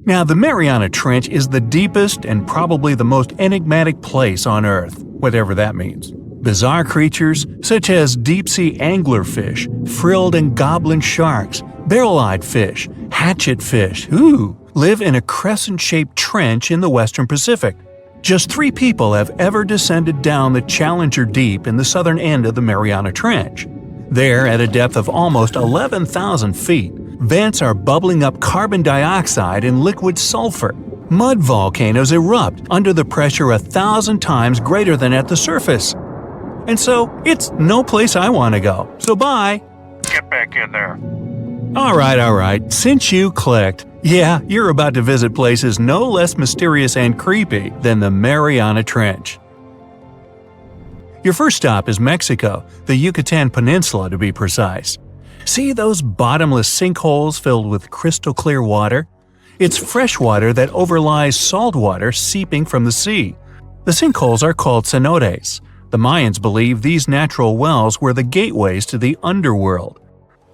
Now, the Mariana Trench is the deepest and probably the most enigmatic place on Earth, whatever that means. Bizarre creatures, such as deep-sea anglerfish, frilled and goblin sharks, barrel-eyed fish, hatchet fish, live in a crescent-shaped trench in the western Pacific. Just 3 people have ever descended down the Challenger Deep in the southern end of the Mariana Trench. There, at a depth of almost 11,000 feet, vents are bubbling up carbon dioxide and liquid sulfur. Mud volcanoes erupt under the pressure 1,000 times greater than at the surface. And so, it's no place I want to go. So bye! Get back in there. Alright, since you clicked, yeah, you're about to visit places no less mysterious and creepy than the Mariana Trench. Your first stop is Mexico, the Yucatan Peninsula to be precise. See those bottomless sinkholes filled with crystal clear water? It's fresh water that overlies salt water seeping from the sea. The sinkholes are called cenotes. The Mayans believe these natural wells were the gateways to the underworld.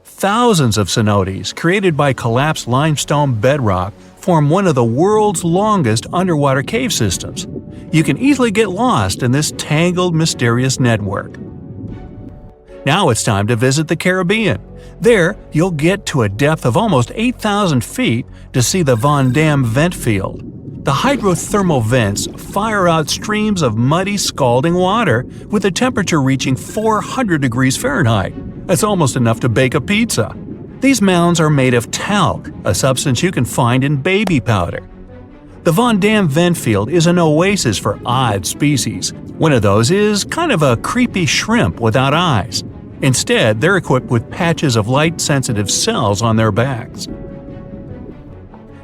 Thousands of cenotes, created by collapsed limestone bedrock, form one of the world's longest underwater cave systems. You can easily get lost in this tangled, mysterious network. Now it's time to visit the Caribbean. There, you'll get to a depth of almost 8,000 feet to see the Von Dam vent field. The hydrothermal vents fire out streams of muddy, scalding water, with a temperature reaching 400 degrees Fahrenheit. That's almost enough to bake a pizza. These mounds are made of talc, a substance you can find in baby powder. The Von Dam vent field is an oasis for odd species. One of those is kind of a creepy shrimp without eyes. Instead, they're equipped with patches of light-sensitive cells on their backs.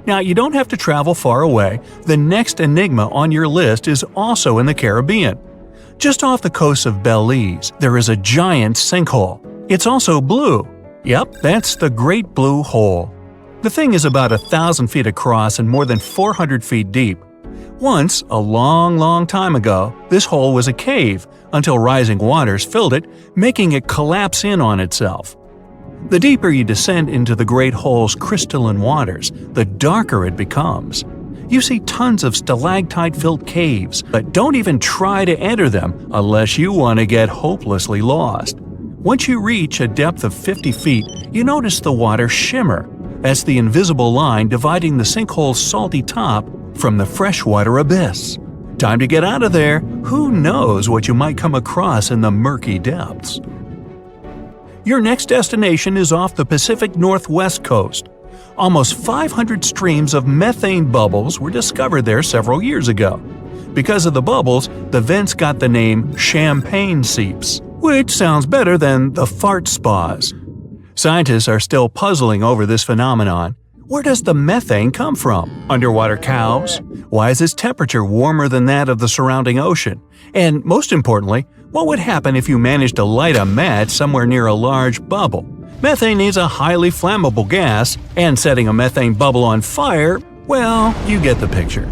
Now, you don't have to travel far away. The next enigma on your list is also in the Caribbean. Just off the coast of Belize, there is a giant sinkhole. It's also blue. Yep, that's the Great Blue Hole. The thing is about 1,000 feet across and more than 400 feet deep. Once, a long time ago, this hole was a cave until rising waters filled it, making it collapse in on itself. The deeper you descend into the Great Hole's crystalline waters, the darker it becomes. You see tons of stalactite-filled caves, but don't even try to enter them unless you want to get hopelessly lost. Once you reach a depth of 50 feet, you notice the water shimmer. That's the invisible line dividing the sinkhole's salty top from the freshwater abyss. Time to get out of there. Who knows what you might come across in the murky depths? Your next destination is off the Pacific Northwest coast. Almost 500 streams of methane bubbles were discovered there several years ago. Because of the bubbles, the vents got the name champagne seeps, which sounds better than the fart spas. Scientists are still puzzling over this phenomenon. Where does the methane come from? Underwater cows? Why is its temperature warmer than that of the surrounding ocean? And most importantly, what would happen if you managed to light a match somewhere near a large bubble? Methane is a highly flammable gas, and setting a methane bubble on fire, well, you get the picture.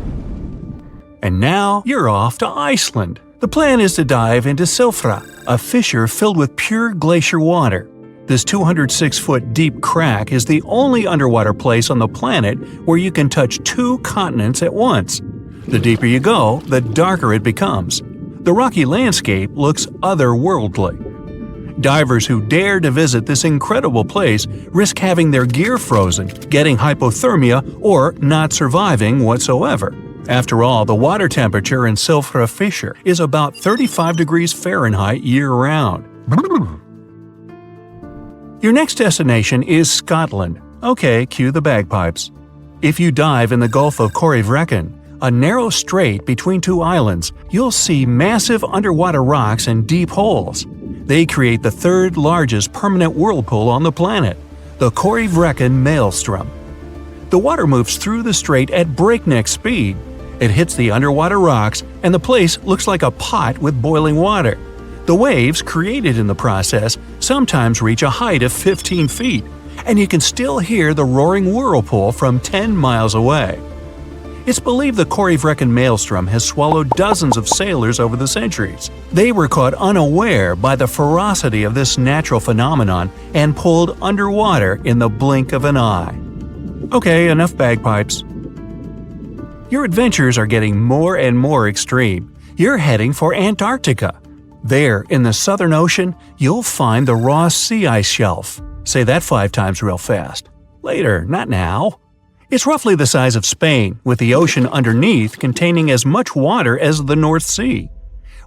And now you're off to Iceland. The plan is to dive into Silfra, a fissure filled with pure glacier water. This 206-foot deep crack is the only underwater place on the planet where you can touch 2 continents at once. The deeper you go, the darker it becomes. The rocky landscape looks otherworldly. Divers who dare to visit this incredible place risk having their gear frozen, getting hypothermia, or not surviving whatsoever. After all, the water temperature in Silfra Fissure is about 35 degrees Fahrenheit year-round. Your next destination is Scotland. Okay, cue the bagpipes. If you dive in the Gulf of Corryvreckan, a narrow strait between 2 islands, you'll see massive underwater rocks and deep holes. They create the 3rd largest permanent whirlpool on the planet, the Corryvreckan Maelstrom. The water moves through the strait at breakneck speed. It hits the underwater rocks, and the place looks like a pot with boiling water. The waves, created in the process, sometimes reach a height of 15 feet, and you can still hear the roaring whirlpool from 10 miles away. It's believed the Corryvreckan Maelstrom has swallowed dozens of sailors over the centuries. They were caught unaware by the ferocity of this natural phenomenon and pulled underwater in the blink of an eye. Okay, enough bagpipes. Your adventures are getting more and more extreme. You're heading for Antarctica. There, in the Southern Ocean, you'll find the Ross Sea Ice Shelf. Say that 5 times real fast. Later, not now. It's roughly the size of Spain, with the ocean underneath containing as much water as the North Sea.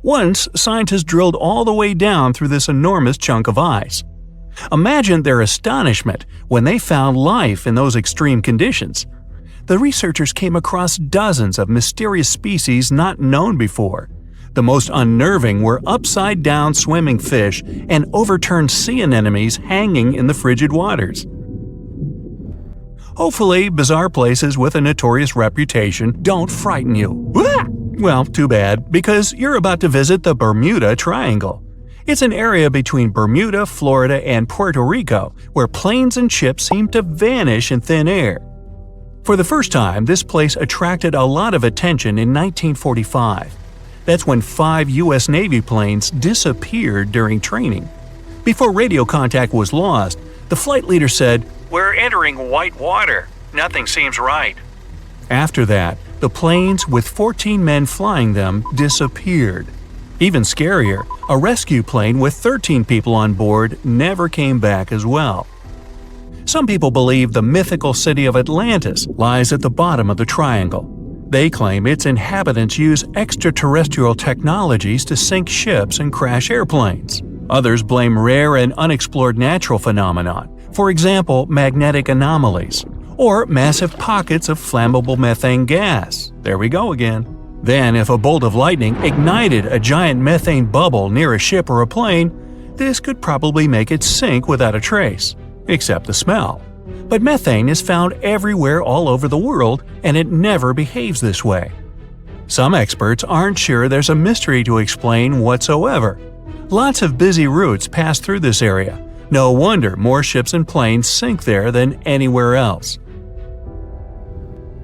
Once, scientists drilled all the way down through this enormous chunk of ice. Imagine their astonishment when they found life in those extreme conditions. The researchers came across dozens of mysterious species not known before. The most unnerving were upside-down swimming fish and overturned sea anemones hanging in the frigid waters. Hopefully, bizarre places with a notorious reputation don't frighten you. Well, too bad, because you're about to visit the Bermuda Triangle. It's an area between Bermuda, Florida, and Puerto Rico where planes and ships seem to vanish in thin air. For the first time, this place attracted a lot of attention in 1945. That's when 5 U.S. Navy planes disappeared during training. Before radio contact was lost, the flight leader said, "We're entering white water. Nothing seems right." After that, the planes with 14 men flying them disappeared. Even scarier, a rescue plane with 13 people on board never came back as well. Some people believe the mythical city of Atlantis lies at the bottom of the triangle. They claim its inhabitants use extraterrestrial technologies to sink ships and crash airplanes. Others blame rare and unexplored natural phenomena, for example magnetic anomalies, or massive pockets of flammable methane gas. There we go again. Then, if a bolt of lightning ignited a giant methane bubble near a ship or a plane, this could probably make it sink without a trace. Except the smell. But methane is found everywhere all over the world, and it never behaves this way. Some experts aren't sure there's a mystery to explain whatsoever. Lots of busy routes pass through this area. No wonder more ships and planes sink there than anywhere else.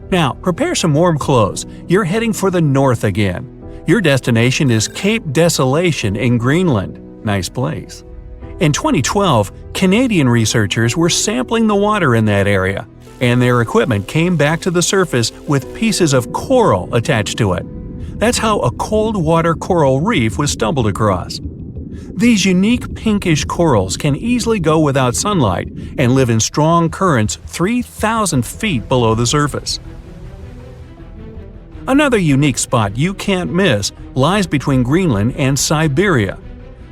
Now, prepare some warm clothes. You're heading for the north again. Your destination is Cape Desolation in Greenland. Nice place. In 2012, Canadian researchers were sampling the water in that area, and their equipment came back to the surface with pieces of coral attached to it. That's how a cold water coral reef was stumbled across. These unique pinkish corals can easily go without sunlight and live in strong currents 3,000 feet below the surface. Another unique spot you can't miss lies between Greenland and Siberia.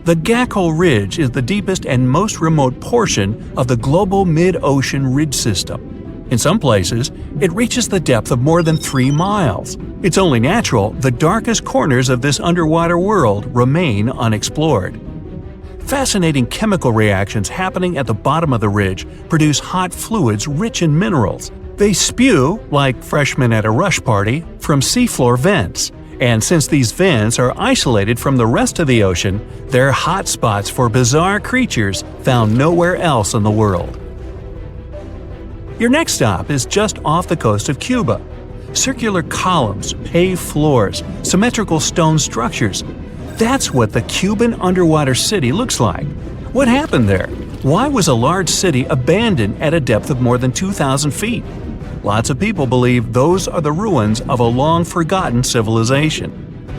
The Gakkel Ridge is the deepest and most remote portion of the global mid-ocean ridge system. In some places, it reaches the depth of more than 3 miles. It's only natural the darkest corners of this underwater world remain unexplored. Fascinating chemical reactions happening at the bottom of the ridge produce hot fluids rich in minerals. They spew, like freshmen at a rush party, from seafloor vents. And since these vents are isolated from the rest of the ocean, they're hot spots for bizarre creatures found nowhere else in the world. Your next stop is just off the coast of Cuba. Circular columns, paved floors, symmetrical stone structures. That's what the Cuban underwater city looks like. What happened there? Why was a large city abandoned at a depth of more than 2,000 feet? Lots of people believe those are the ruins of a long-forgotten civilization.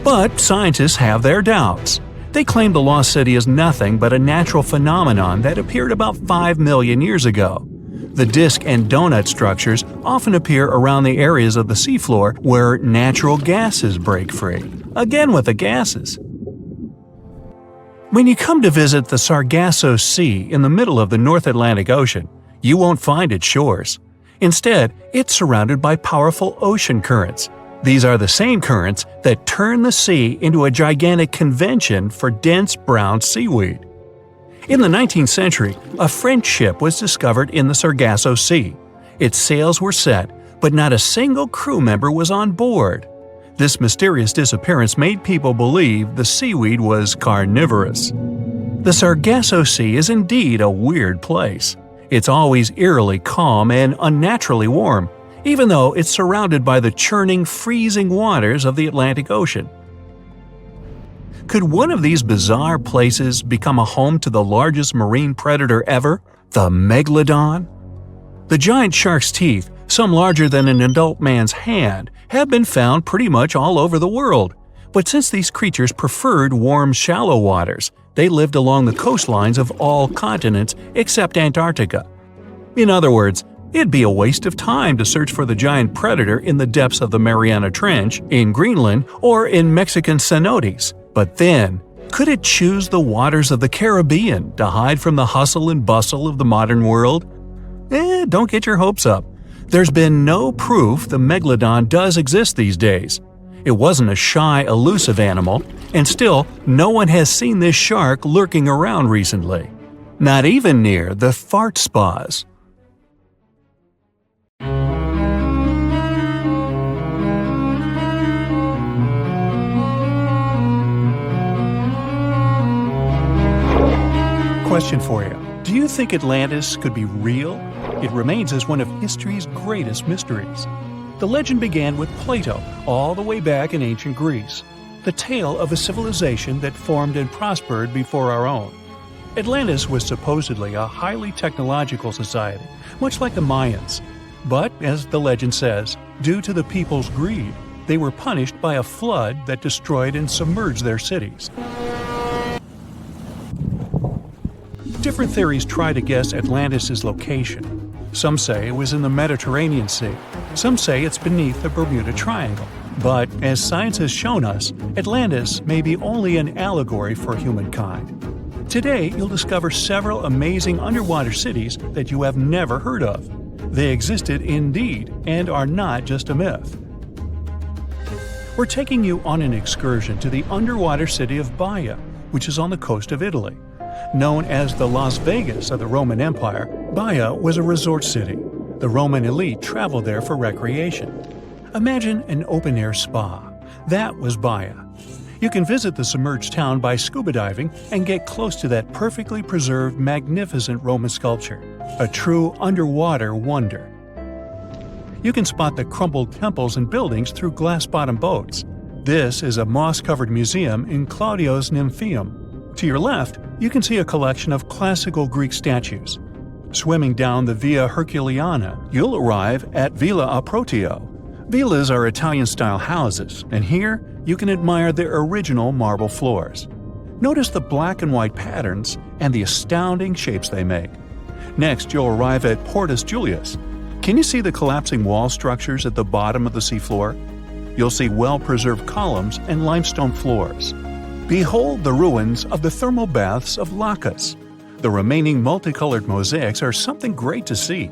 But scientists have their doubts. They claim the lost city is nothing but a natural phenomenon that appeared about 5 million years ago. The disc and donut structures often appear around the areas of the seafloor where natural gases break free. Again with the gases. When you come to visit the Sargasso Sea in the middle of the North Atlantic Ocean, you won't find its shores. Instead, it's surrounded by powerful ocean currents. These are the same currents that turn the sea into a gigantic convention for dense brown seaweed. In the 19th century, a French ship was discovered in the Sargasso Sea. Its sails were set, but not a single crew member was on board. This mysterious disappearance made people believe the seaweed was carnivorous. The Sargasso Sea is indeed a weird place. It's always eerily calm and unnaturally warm, even though it's surrounded by the churning, freezing waters of the Atlantic Ocean. Could one of these bizarre places become a home to the largest marine predator ever, the megalodon? The giant shark's teeth, Some larger than an adult man's hand have been found pretty much all over the world. But since these creatures preferred warm, shallow waters, they lived along the coastlines of all continents except Antarctica. In other words, it'd be a waste of time to search for the giant predator in the depths of the Mariana Trench, in Greenland, or in Mexican cenotes. But then, could it choose the waters of the Caribbean to hide from the hustle and bustle of the modern world? Don't get your hopes up. There's been no proof the megalodon does exist these days. It wasn't a shy, elusive animal, and still, no one has seen this shark lurking around recently. Not even near the fart spas. Question for you. Do you think Atlantis could be real? It remains as one of history's greatest mysteries. The legend began with Plato, all the way back in ancient Greece. The tale of a civilization that formed and prospered before our own. Atlantis was supposedly a highly technological society, much like the Mayans. But, as the legend says, due to the people's greed, they were punished by a flood that destroyed and submerged their cities. Different theories try to guess Atlantis' location. Some say it was in the Mediterranean Sea. Some say it's beneath the Bermuda Triangle. But, as science has shown us, Atlantis may be only an allegory for humankind. Today, you'll discover several amazing underwater cities that you have never heard of. They existed indeed and are not just a myth. We're taking you on an excursion to the underwater city of Baia, which is on the coast of Italy. Known as the Las Vegas of the Roman Empire, Baia was a resort city. The Roman elite traveled there for recreation. Imagine an open-air spa. That was Baia. You can visit the submerged town by scuba diving and get close to that perfectly preserved, magnificent Roman sculpture, a true underwater wonder. You can spot the crumbled temples and buildings through glass-bottom boats. This is a moss-covered museum in Claudio's Nymphaeum. To your left, you can see a collection of classical Greek statues. Swimming down the Via Herculeana, you'll arrive at Villa Aprotio. Villas are Italian-style houses, and here you can admire their original marble floors. Notice the black and white patterns and the astounding shapes they make. Next, you'll arrive at Portus Julius. Can you see the collapsing wall structures at the bottom of the seafloor? You'll see well-preserved columns and limestone floors. Behold the ruins of the thermal baths of Lacus. The remaining multicolored mosaics are something great to see.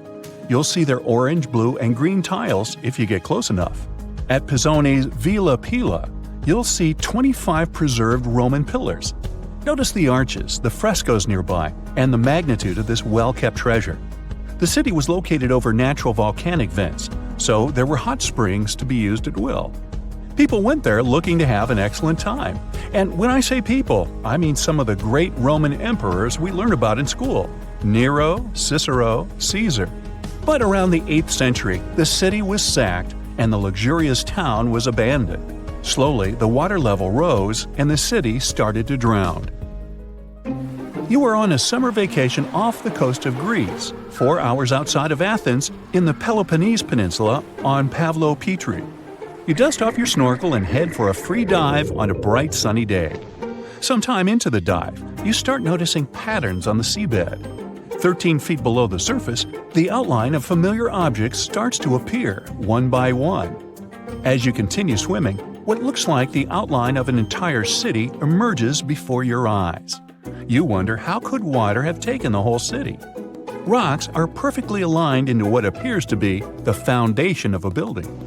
You'll see their orange, blue, and green tiles if you get close enough. At Pisoni's Villa Pila, you'll see 25 preserved Roman pillars. Notice the arches, the frescoes nearby, and the magnitude of this well-kept treasure. The city was located over natural volcanic vents, so there were hot springs to be used at will. People went there looking to have an excellent time. And when I say people, I mean some of the great Roman emperors we learn about in school: Nero, Cicero, Caesar. But around the 8th century, the city was sacked and the luxurious town was abandoned. Slowly, the water level rose and the city started to drown. You are on a summer vacation off the coast of Greece, 4 hours outside of Athens, in the Peloponnese Peninsula on Pavlo Petri. You dust off your snorkel and head for a free dive on a bright sunny day. Sometime into the dive, you start noticing patterns on the seabed. 13 feet below the surface, the outline of familiar objects starts to appear, one by one. As you continue swimming, what looks like the outline of an entire city emerges before your eyes. You wonder, how could water have taken the whole city? Rocks are perfectly aligned into what appears to be the foundation of a building.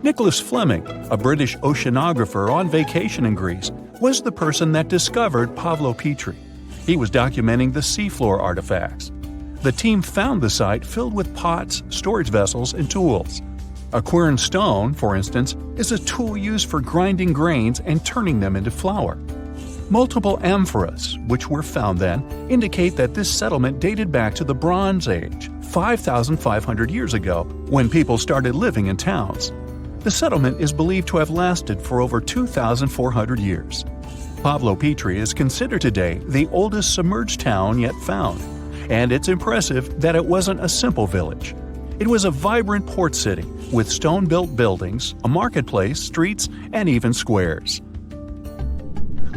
Nicholas Fleming, a British oceanographer on vacation in Greece, was the person that discovered Pavlo Petri. He was documenting the seafloor artifacts. The team found the site filled with pots, storage vessels, and tools. A quern stone, for instance, is a tool used for grinding grains and turning them into flour. Multiple amphoras, which were found then, indicate that this settlement dated back to the Bronze Age, 5,500 years ago, when people started living in towns. The settlement is believed to have lasted for over 2,400 years. Pavlo Petri is considered today the oldest submerged town yet found, and it's impressive that it wasn't a simple village. It was a vibrant port city with stone-built buildings, a marketplace, streets, and even squares.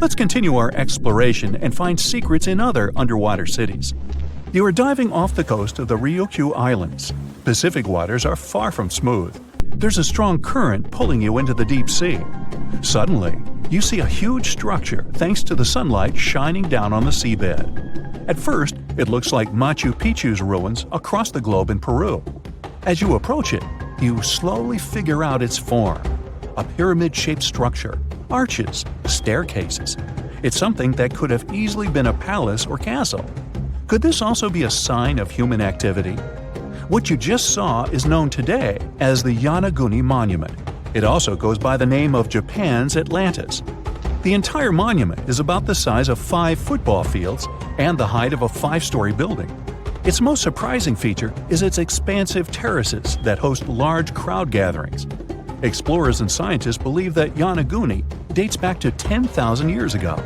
Let's continue our exploration and find secrets in other underwater cities. You are diving off the coast of the Ryukyu Islands. Pacific waters are far from smooth. There's a strong current pulling you into the deep sea. Suddenly, you see a huge structure thanks to the sunlight shining down on the seabed. At first, it looks like Machu Picchu's ruins across the globe in Peru. As you approach it, you slowly figure out its form. A pyramid-shaped structure, arches, staircases. It's something that could have easily been a palace or castle. Could this also be a sign of human activity? What you just saw is known today as the Yanaguni Monument. It also goes by the name of Japan's Atlantis. The entire monument is about the size of 5 football fields and the height of a 5-story building. Its most surprising feature is its expansive terraces that host large crowd gatherings. Explorers and scientists believe that Yanaguni dates back to 10,000 years ago.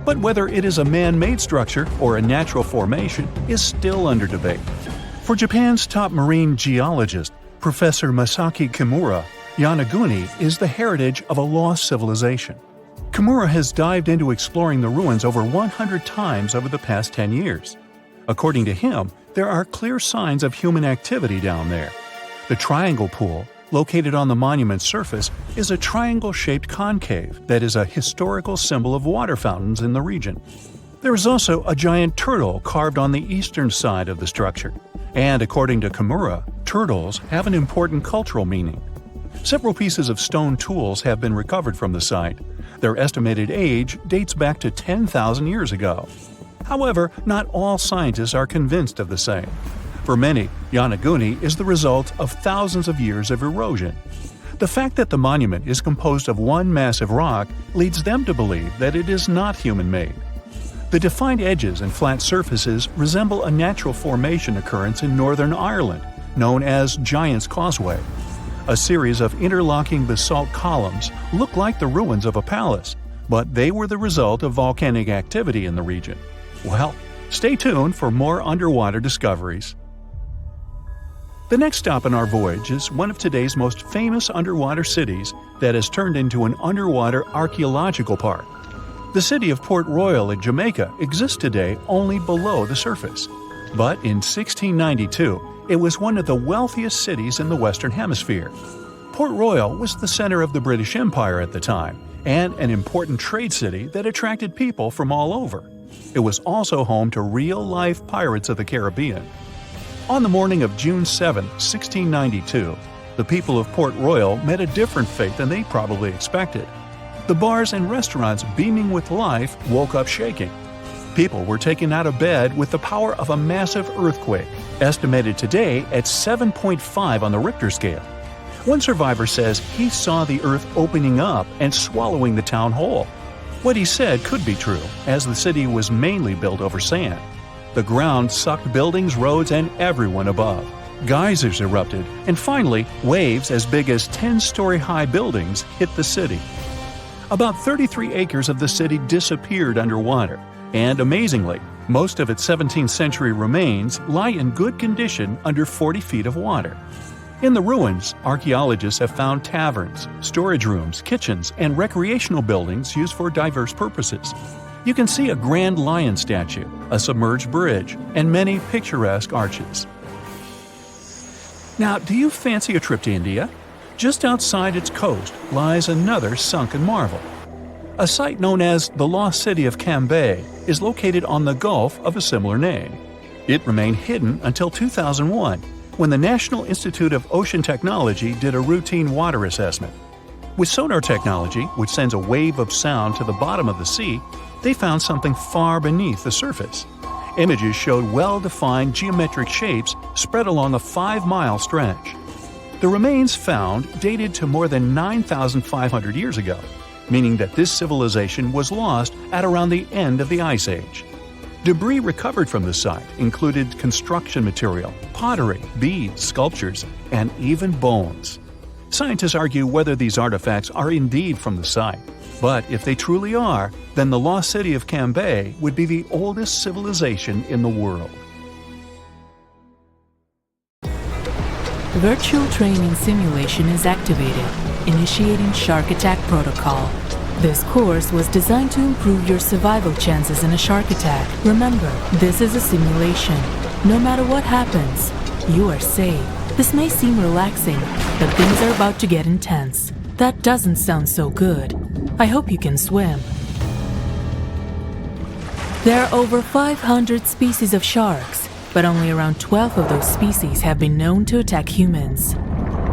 But whether it is a man-made structure or a natural formation is still under debate. For Japan's top marine geologist, Professor Masaki Kimura, Yanaguni is the heritage of a lost civilization. Kimura has dived into exploring the ruins over 100 times over the past 10 years. According to him, there are clear signs of human activity down there. The Triangle Pool, located on the monument's surface, is a triangle-shaped concave that is a historical symbol of water fountains in the region. There is also a giant turtle carved on the eastern side of the structure. And according to Kimura, turtles have an important cultural meaning. Several pieces of stone tools have been recovered from the site. Their estimated age dates back to 10,000 years ago. However, not all scientists are convinced of the same. For many, Yanaguni is the result of thousands of years of erosion. The fact that the monument is composed of one massive rock leads them to believe that it is not human-made. The defined edges and flat surfaces resemble a natural formation occurrence in Northern Ireland, known as Giant's Causeway. A series of interlocking basalt columns look like the ruins of a palace, but they were the result of volcanic activity in the region. Well, stay tuned for more underwater discoveries. The next stop on our voyage is one of today's most famous underwater cities that has turned into an underwater archaeological park. The city of Port Royal in Jamaica exists today only below the surface. But in 1692, it was one of the wealthiest cities in the Western Hemisphere. Port Royal was the center of the British Empire at the time, and an important trade city that attracted people from all over. It was also home to real-life pirates of the Caribbean. On the morning of June 7, 1692, the people of Port Royal met a different fate than they probably expected. The bars and restaurants beaming with life woke up shaking. People were taken out of bed with the power of a massive earthquake, estimated today at 7.5 on the Richter scale. One survivor says he saw the earth opening up and swallowing the town whole. What he said could be true, as the city was mainly built over sand. The ground sucked buildings, roads, and everyone above. Geysers erupted, and finally, waves as big as 10-story-high buildings hit the city. About 33 acres of the city disappeared underwater, and amazingly, most of its 17th century remains lie in good condition under 40 feet of water. In the ruins, archaeologists have found taverns, storage rooms, kitchens, and recreational buildings used for diverse purposes. You can see a grand lion statue, a submerged bridge, and many picturesque arches. Now, do you fancy a trip to India? Just outside its coast lies another sunken marvel. A site known as the Lost City of Cambay is located on the Gulf of a similar name. It remained hidden until 2001, when the National Institute of Ocean Technology did a routine water assessment. With sonar technology, which sends a wave of sound to the bottom of the sea, they found something far beneath the surface. Images showed well-defined geometric shapes spread along a 5-mile stretch. The remains found dated to more than 9,500 years ago, meaning that this civilization was lost at around the end of the Ice Age. Debris recovered from the site included construction material, pottery, beads, sculptures, and even bones. Scientists argue whether these artifacts are indeed from the site, but if they truly are, then the lost city of Cambay would be the oldest civilization in the world. Virtual training simulation is activated, initiating shark attack protocol. This course was designed to improve your survival chances in a shark attack. Remember, this is a simulation. No matter what happens, you are safe. This may seem relaxing, but things are about to get intense. That doesn't sound so good. I hope you can swim. There are over 500 species of sharks, but only around 12 of those species have been known to attack humans.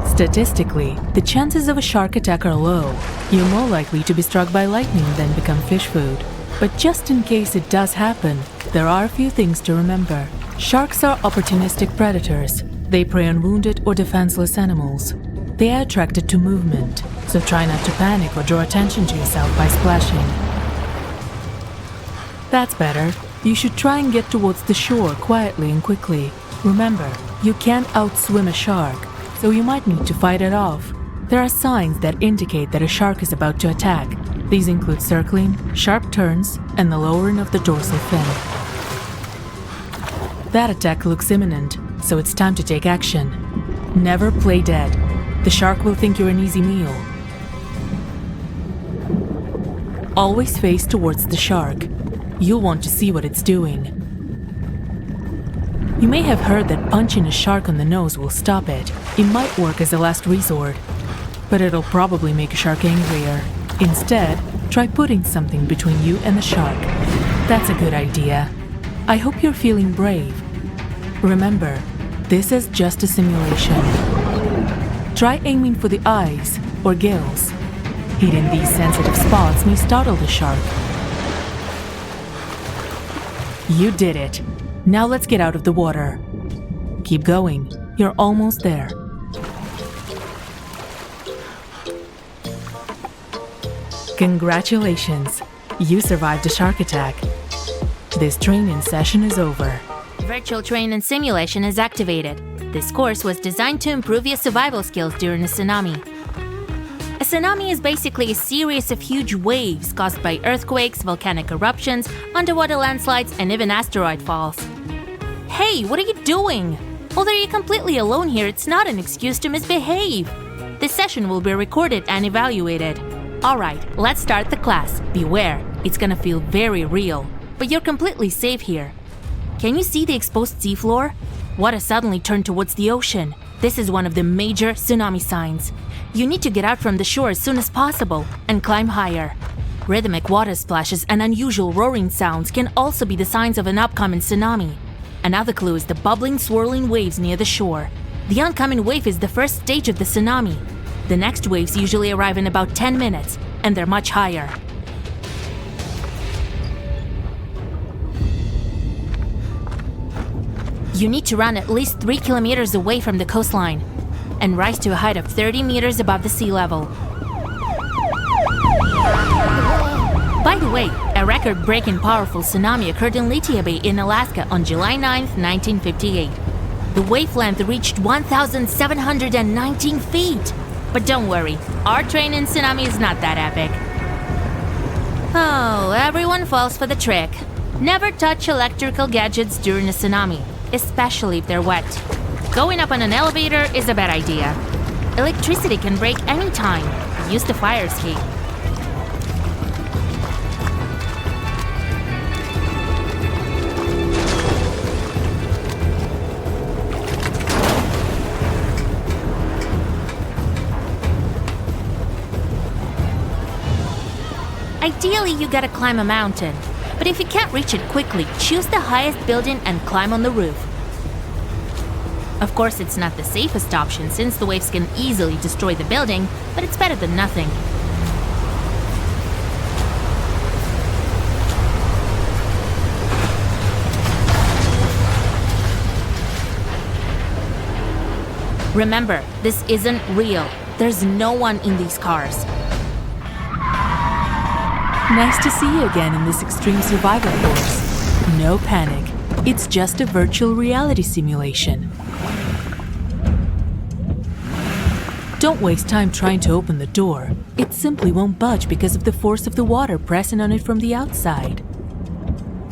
Statistically, the chances of a shark attack are low. You're more likely to be struck by lightning than become fish food. But just in case it does happen, there are a few things to remember. Sharks are opportunistic predators. They prey on wounded or defenseless animals. They are attracted to movement, so try not to panic or draw attention to yourself by splashing. That's better. You should try and get towards the shore quietly and quickly. Remember, you can't outswim a shark, so you might need to fight it off. There are signs that indicate that a shark is about to attack. These include circling, sharp turns, and the lowering of the dorsal fin. That attack looks imminent, so it's time to take action. Never play dead. The shark will think you're an easy meal. Always face towards the shark. You'll want to see what it's doing. You may have heard that punching a shark on the nose will stop it. It might work as a last resort, but it'll probably make a shark angrier. Instead, try putting something between you and the shark. That's a good idea. I hope you're feeling brave. Remember, this is just a simulation. Try aiming for the eyes or gills. Hitting these sensitive spots may startle the shark. You did it. Now let's get out of the water. Keep going. You're almost there. Congratulations. You survived a shark attack. This training session is over. Virtual training simulation is activated. This course was designed to improve your survival skills during a tsunami. A tsunami is basically a series of huge waves caused by earthquakes, volcanic eruptions, underwater landslides, and even asteroid falls. Hey, what are you doing? Although you're completely alone here, it's not an excuse to misbehave. This session will be recorded and evaluated. Alright, let's start the class. Beware, it's gonna feel very real, but you're completely safe here. Can you see the exposed seafloor? Water suddenly turned towards the ocean. This is one of the major tsunami signs. You need to get out from the shore as soon as possible and climb higher. Rhythmic water splashes and unusual roaring sounds can also be the signs of an upcoming tsunami. Another clue is the bubbling, swirling waves near the shore. The oncoming wave is the first stage of the tsunami. The next waves usually arrive in about 10 minutes, and they're much higher. You need to run at least 3 kilometers away from the coastline and rise to a height of 30 meters above the sea level. By the way, a record-breaking powerful tsunami occurred in Lithia Bay in Alaska on July 9, 1958. The wave length reached 1,719 feet. But don't worry, our training tsunami is not that epic. Oh, everyone falls for the trick. Never touch electrical gadgets during a tsunami, especially if they're wet. Going up on an elevator is a bad idea. Electricity can break anytime. Use the fire escape. Ideally, you gotta climb a mountain. But if you can't reach it quickly, choose the highest building and climb on the roof. Of course, it's not the safest option since the waves can easily destroy the building, but it's better than nothing. Remember, this isn't real. There's no one in these cars. Nice to see you again in this extreme survival course. No panic. It's just a virtual reality simulation. Don't waste time trying to open the door. It simply won't budge because of the force of the water pressing on it from the outside.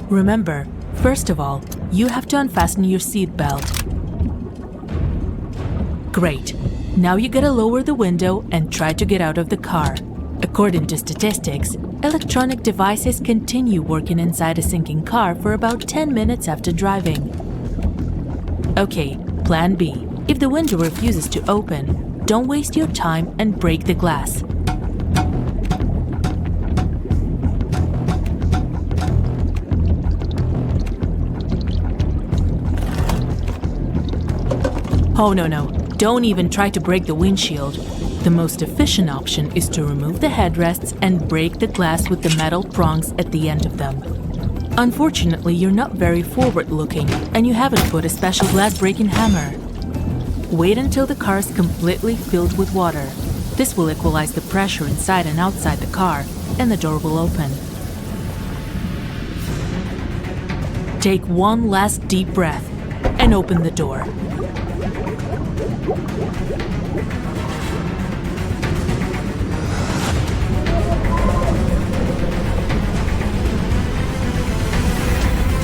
Remember, first of all, you have to unfasten your seatbelt. Great. Now you gotta lower the window and try to get out of the car. According to statistics, electronic devices continue working inside a sinking car for about 10 minutes after driving. Okay, plan B. If the window refuses to open, don't waste your time and break the glass. Oh no, don't even try to break the windshield. The most efficient option is to remove the headrests and break the glass with the metal prongs at the end of them. Unfortunately, you're not very forward-looking and you haven't put a special glass-breaking hammer. Wait until the car is completely filled with water. This will equalize the pressure inside and outside the car, and the door will open. Take one last deep breath and open the door.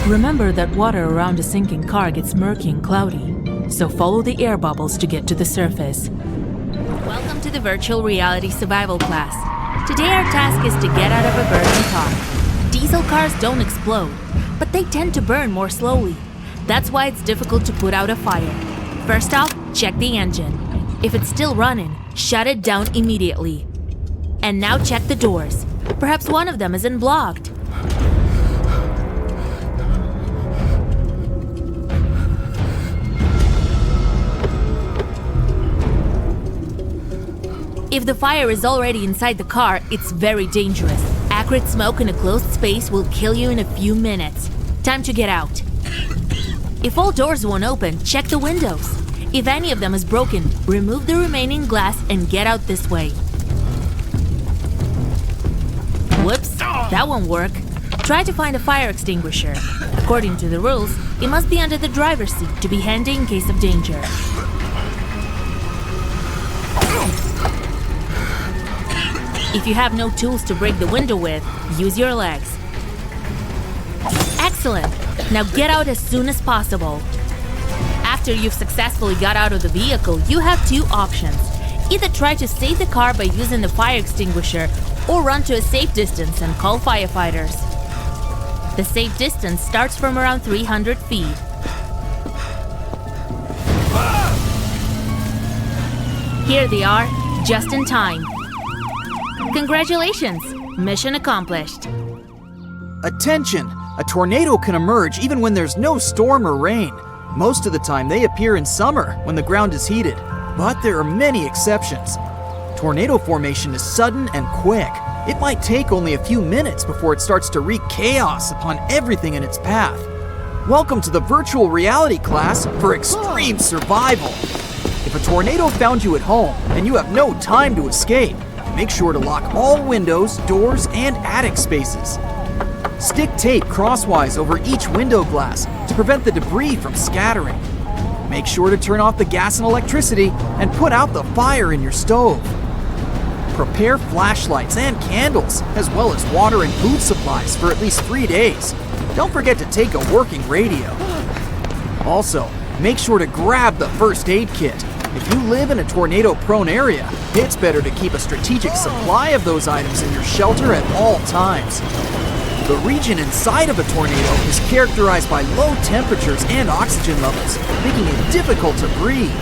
Remember that water around a sinking car gets murky and cloudy, so follow the air bubbles to get to the surface. Welcome to the virtual reality survival class. Today our task is to get out of a burning car. Diesel cars don't explode, but they tend to burn more slowly. That's why it's difficult to put out a fire. First off, check the engine. If it's still running, shut it down immediately. And now check the doors. Perhaps one of them isn't blocked. If the fire is already inside the car, it's very dangerous. Acrid smoke in a closed space will kill you in a few minutes. Time to get out. If all doors won't open, check the windows. If any of them is broken, remove the remaining glass and get out this way. Whoops, that won't work. Try to find a fire extinguisher. According to the rules, it must be under the driver's seat to be handy in case of danger. If you have no tools to break the window with, use your legs. Excellent! Now get out as soon as possible. After you've successfully got out of the vehicle, you have two options. Either try to save the car by using the fire extinguisher, or run to a safe distance and call firefighters. The safe distance starts from around 300 feet. Here they are, just in time. Congratulations! Mission accomplished. Attention! A tornado can emerge even when there's no storm or rain. Most of the time they appear in summer when the ground is heated, but there are many exceptions. Tornado formation is sudden and quick. It might take only a few minutes before it starts to wreak chaos upon everything in its path. Welcome to the virtual reality class for extreme survival. If a tornado found you at home and you have no time to escape, make sure to lock all windows, doors, and attic spaces. Stick tape crosswise over each window glass to prevent the debris from scattering. Make sure to turn off the gas and electricity and put out the fire in your stove. Prepare flashlights and candles, as well as water and food supplies for at least 3 days. Don't forget to take a working radio. Also, make sure to grab the first aid kit. If you live in a tornado-prone area, it's better to keep a strategic supply of those items in your shelter at all times. The region inside of a tornado is characterized by low temperatures and oxygen levels, making it difficult to breathe.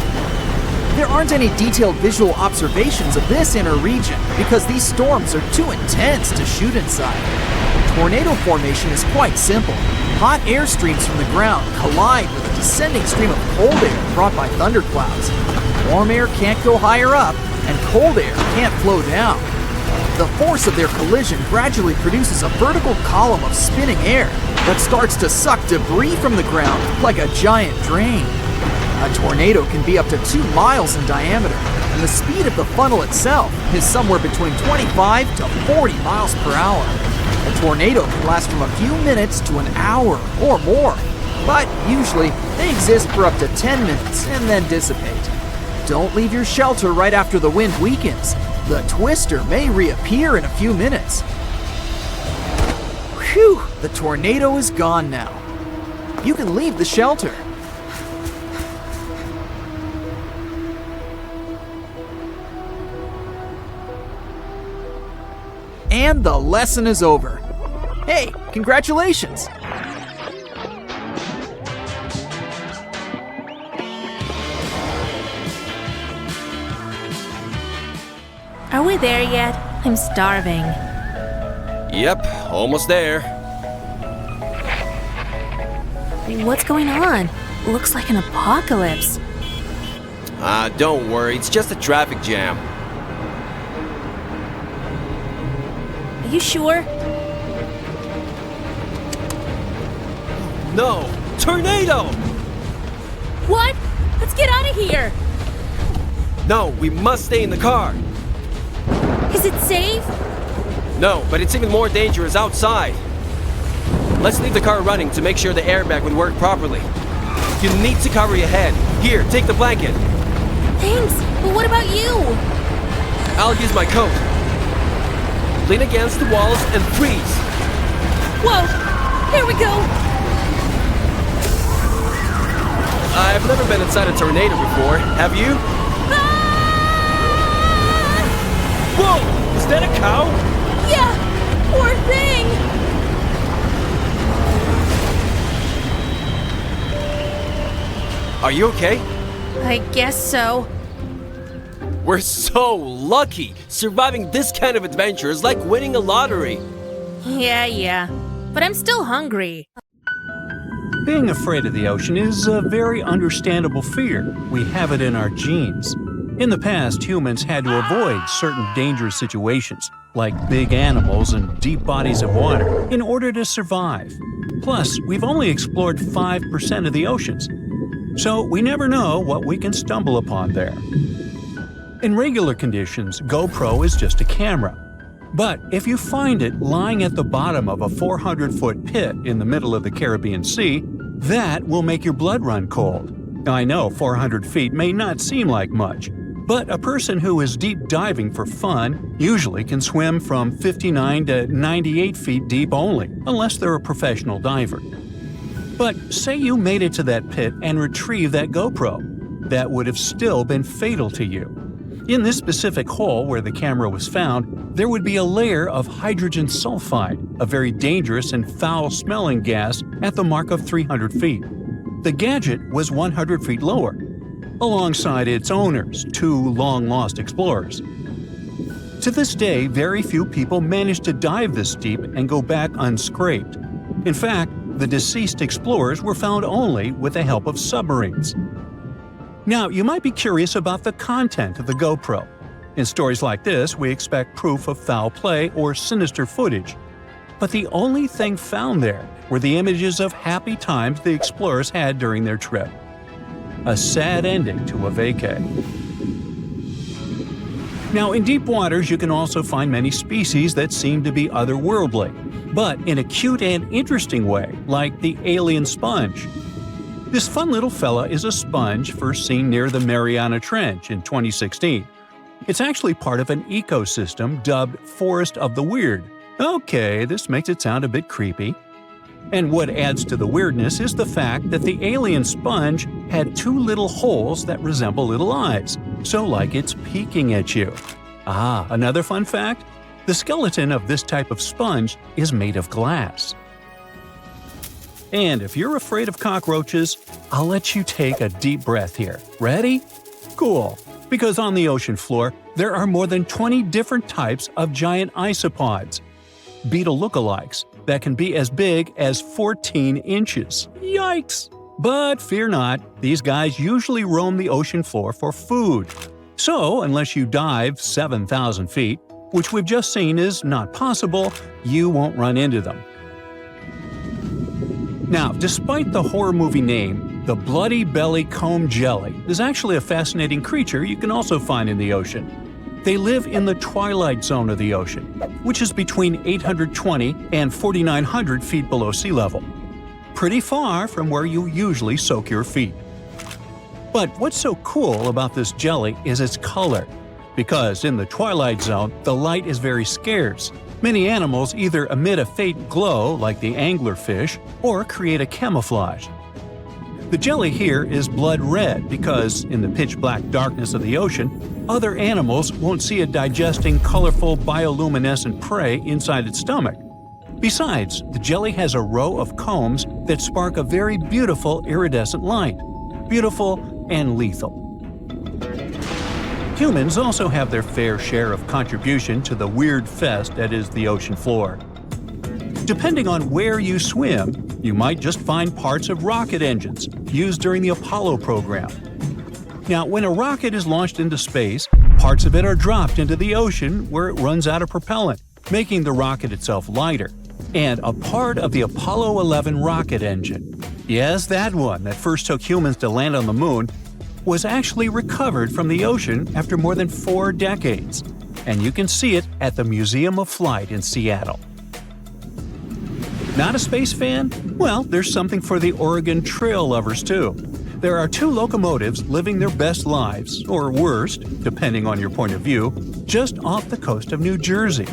There aren't any detailed visual observations of this inner region because these storms are too intense to shoot inside. Tornado formation is quite simple. Hot air streams from the ground collide with a descending stream of cold air brought by thunderclouds. Warm air can't go higher up, and cold air can't flow down. The force of their collision gradually produces a vertical column of spinning air that starts to suck debris from the ground like a giant drain. A tornado can be up to 2 miles in diameter, and the speed of the funnel itself is somewhere between 25 to 40 miles per hour. A tornado can last from a few minutes to an hour or more, but usually they exist for up to 10 minutes and then dissipate. Don't leave your shelter right after the wind weakens. The twister may reappear in a few minutes. Whew, the tornado is gone now. You can leave the shelter. And the lesson is over. Hey, congratulations! Are we there yet? I'm starving. Yep, almost there. What's going on? Looks like an apocalypse. Don't worry, it's just a traffic jam. Are you sure? No! Tornado! What? Let's get out of here! No, we must stay in the car. Is it safe? No, but it's even more dangerous outside. Let's leave the car running to make sure the airbag would work properly. You need to cover your head. Here, take the blanket. Thanks, but what about you? I'll use my coat. Lean against the walls and freeze. Whoa! Here we go! I've never been inside a tornado before. Have you? Ah! Whoa! Is that a cow? Yeah! Poor thing! Are you okay? I guess so. We're so lucky! Surviving this kind of adventure is like winning a lottery. Yeah. But I'm still hungry. Being afraid of the ocean is a very understandable fear. We have it in our genes. In the past, humans had to avoid certain dangerous situations, like big animals and deep bodies of water, in order to survive. Plus, we've only explored 5% of the oceans, so we never know what we can stumble upon there. In regular conditions, GoPro is just a camera. But if you find it lying at the bottom of a 400-foot pit in the middle of the Caribbean Sea, that will make your blood run cold. I know 400 feet may not seem like much, but a person who is deep diving for fun usually can swim from 59 to 98 feet deep only, unless they're a professional diver. But say you made it to that pit and retrieved that GoPro. That would have still been fatal to you. In this specific hole where the camera was found, there would be a layer of hydrogen sulfide, a very dangerous and foul-smelling gas, at the mark of 300 feet. The gadget was 100 feet lower, alongside its owners, two long-lost explorers. To this day, very few people manage to dive this deep and go back unscraped. In fact, the deceased explorers were found only with the help of submarines. Now, you might be curious about the content of the GoPro. In stories like this, we expect proof of foul play or sinister footage. But the only thing found there were the images of happy times the explorers had during their trip. A sad ending to a vacay. Now, in deep waters, you can also find many species that seem to be otherworldly, but in a cute and interesting way, like the alien sponge. This fun little fella is a sponge first seen near the Mariana Trench in 2016. It's actually part of an ecosystem dubbed Forest of the Weird. Okay, this makes it sound a bit creepy. And what adds to the weirdness is the fact that the alien sponge had two little holes that resemble little eyes, so like it's peeking at you. Another fun fact? The skeleton of this type of sponge is made of glass. And if you're afraid of cockroaches, I'll let you take a deep breath here. Ready? Cool. Because on the ocean floor, there are more than 20 different types of giant isopods, beetle lookalikes, that can be as big as 14 inches. Yikes! But fear not, these guys usually roam the ocean floor for food. So, unless you dive 7,000 feet, which we've just seen is not possible, you won't run into them. Now, despite the horror movie name, the bloody belly comb jelly is actually a fascinating creature you can also find in the ocean. They live in the twilight zone of the ocean, which is between 820 and 4,900 feet below sea level. Pretty far from where you usually soak your feet. But what's so cool about this jelly is its color. Because in the twilight zone, the light is very scarce. Many animals either emit a faint glow, like the anglerfish, or create a camouflage. The jelly here is blood red because, in the pitch-black darkness of the ocean, other animals won't see a digesting, colorful, bioluminescent prey inside its stomach. Besides, the jelly has a row of combs that spark a very beautiful iridescent light. Beautiful and lethal. Humans also have their fair share of contribution to the weird fest that is the ocean floor. Depending on where you swim, you might just find parts of rocket engines used during the Apollo program. Now, when a rocket is launched into space, parts of it are dropped into the ocean where it runs out of propellant, making the rocket itself lighter. And a part of the Apollo 11 rocket engine, yes, that one that first took humans to land on the moon, was actually recovered from the ocean after more than 4 decades. And you can see it at the Museum of Flight in Seattle. Not a space fan? Well, there's something for the Oregon Trail lovers too. There are 2 locomotives living their best lives, or worst, depending on your point of view, just off the coast of New Jersey.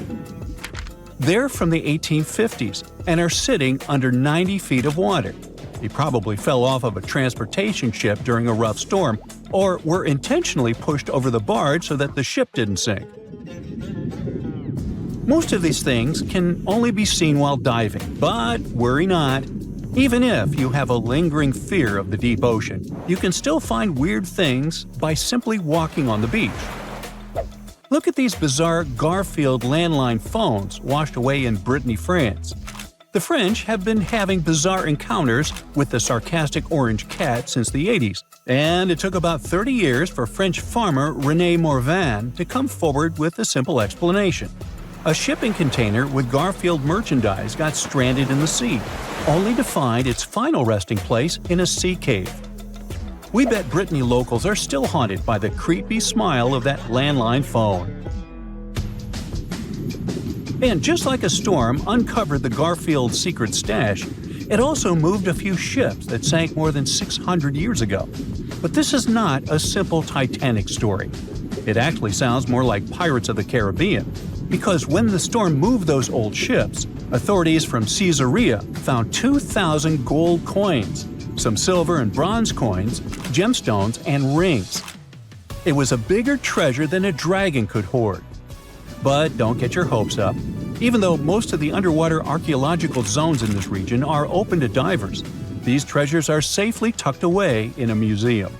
They're from the 1850s and are sitting under 90 feet of water. They probably fell off of a transportation ship during a rough storm, or were intentionally pushed over the barge so that the ship didn't sink. Most of these things can only be seen while diving, but worry not. Even if you have a lingering fear of the deep ocean, you can still find weird things by simply walking on the beach. Look at these bizarre Garfield landline phones washed away in Brittany, France. The French have been having bizarre encounters with the sarcastic orange cat since the 80s, and it took about 30 years for French farmer René Morvan to come forward with a simple explanation. A shipping container with Garfield merchandise got stranded in the sea, only to find its final resting place in a sea cave. We bet Brittany locals are still haunted by the creepy smile of that landline phone. And just like a storm uncovered the Garfield secret stash, it also moved a few ships that sank more than 600 years ago. But this is not a simple Titanic story. It actually sounds more like Pirates of the Caribbean, because when the storm moved those old ships, authorities from Caesarea found 2,000 gold coins, some silver and bronze coins, gemstones, and rings. It was a bigger treasure than a dragon could hoard. But don't get your hopes up. Even though most of the underwater archaeological zones in this region are open to divers, these treasures are safely tucked away in a museum.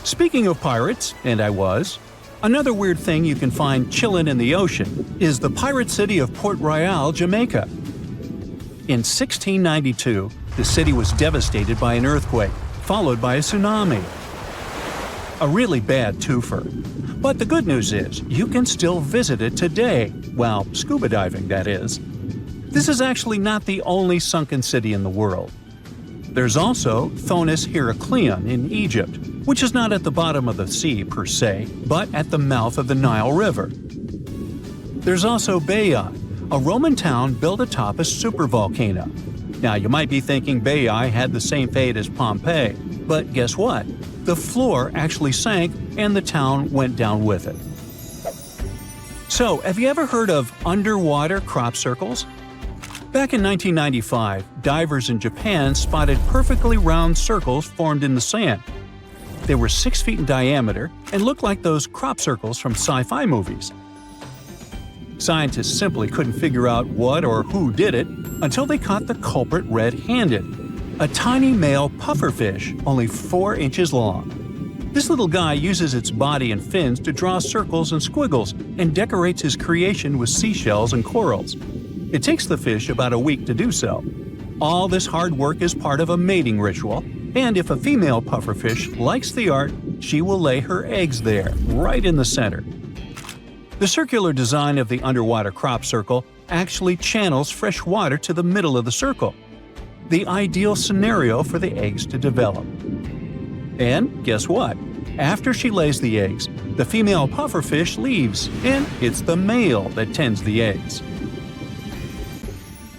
Speaking of pirates, and I was, another weird thing you can find chillin' in the ocean is the pirate city of Port Royal, Jamaica. In 1692, the city was devastated by an earthquake, followed by a tsunami. A really bad twofer. But the good news is, you can still visit it today, well, scuba diving, that is. This is actually not the only sunken city in the world. There's also Thonis Heracleion in Egypt, which is not at the bottom of the sea per se, but at the mouth of the Nile River. There's also Baia, a Roman town built atop a supervolcano. Now, you might be thinking Baia had the same fate as Pompeii, but guess what? The floor actually sank and the town went down with it. So, have you ever heard of underwater crop circles? Back in 1995, divers in Japan spotted perfectly round circles formed in the sand. They were 6 feet in diameter and looked like those crop circles from sci-fi movies. Scientists simply couldn't figure out what or who did it until they caught the culprit red-handed, a tiny male pufferfish only 4 inches long. This little guy uses its body and fins to draw circles and squiggles and decorates his creation with seashells and corals. It takes the fish about a week to do so. All this hard work is part of a mating ritual, and if a female pufferfish likes the art, she will lay her eggs there, right in the center. The circular design of the underwater crop circle actually channels fresh water to the middle of the circle, the ideal scenario for the eggs to develop. And guess what? After she lays the eggs, the female pufferfish leaves, and it's the male that tends the eggs.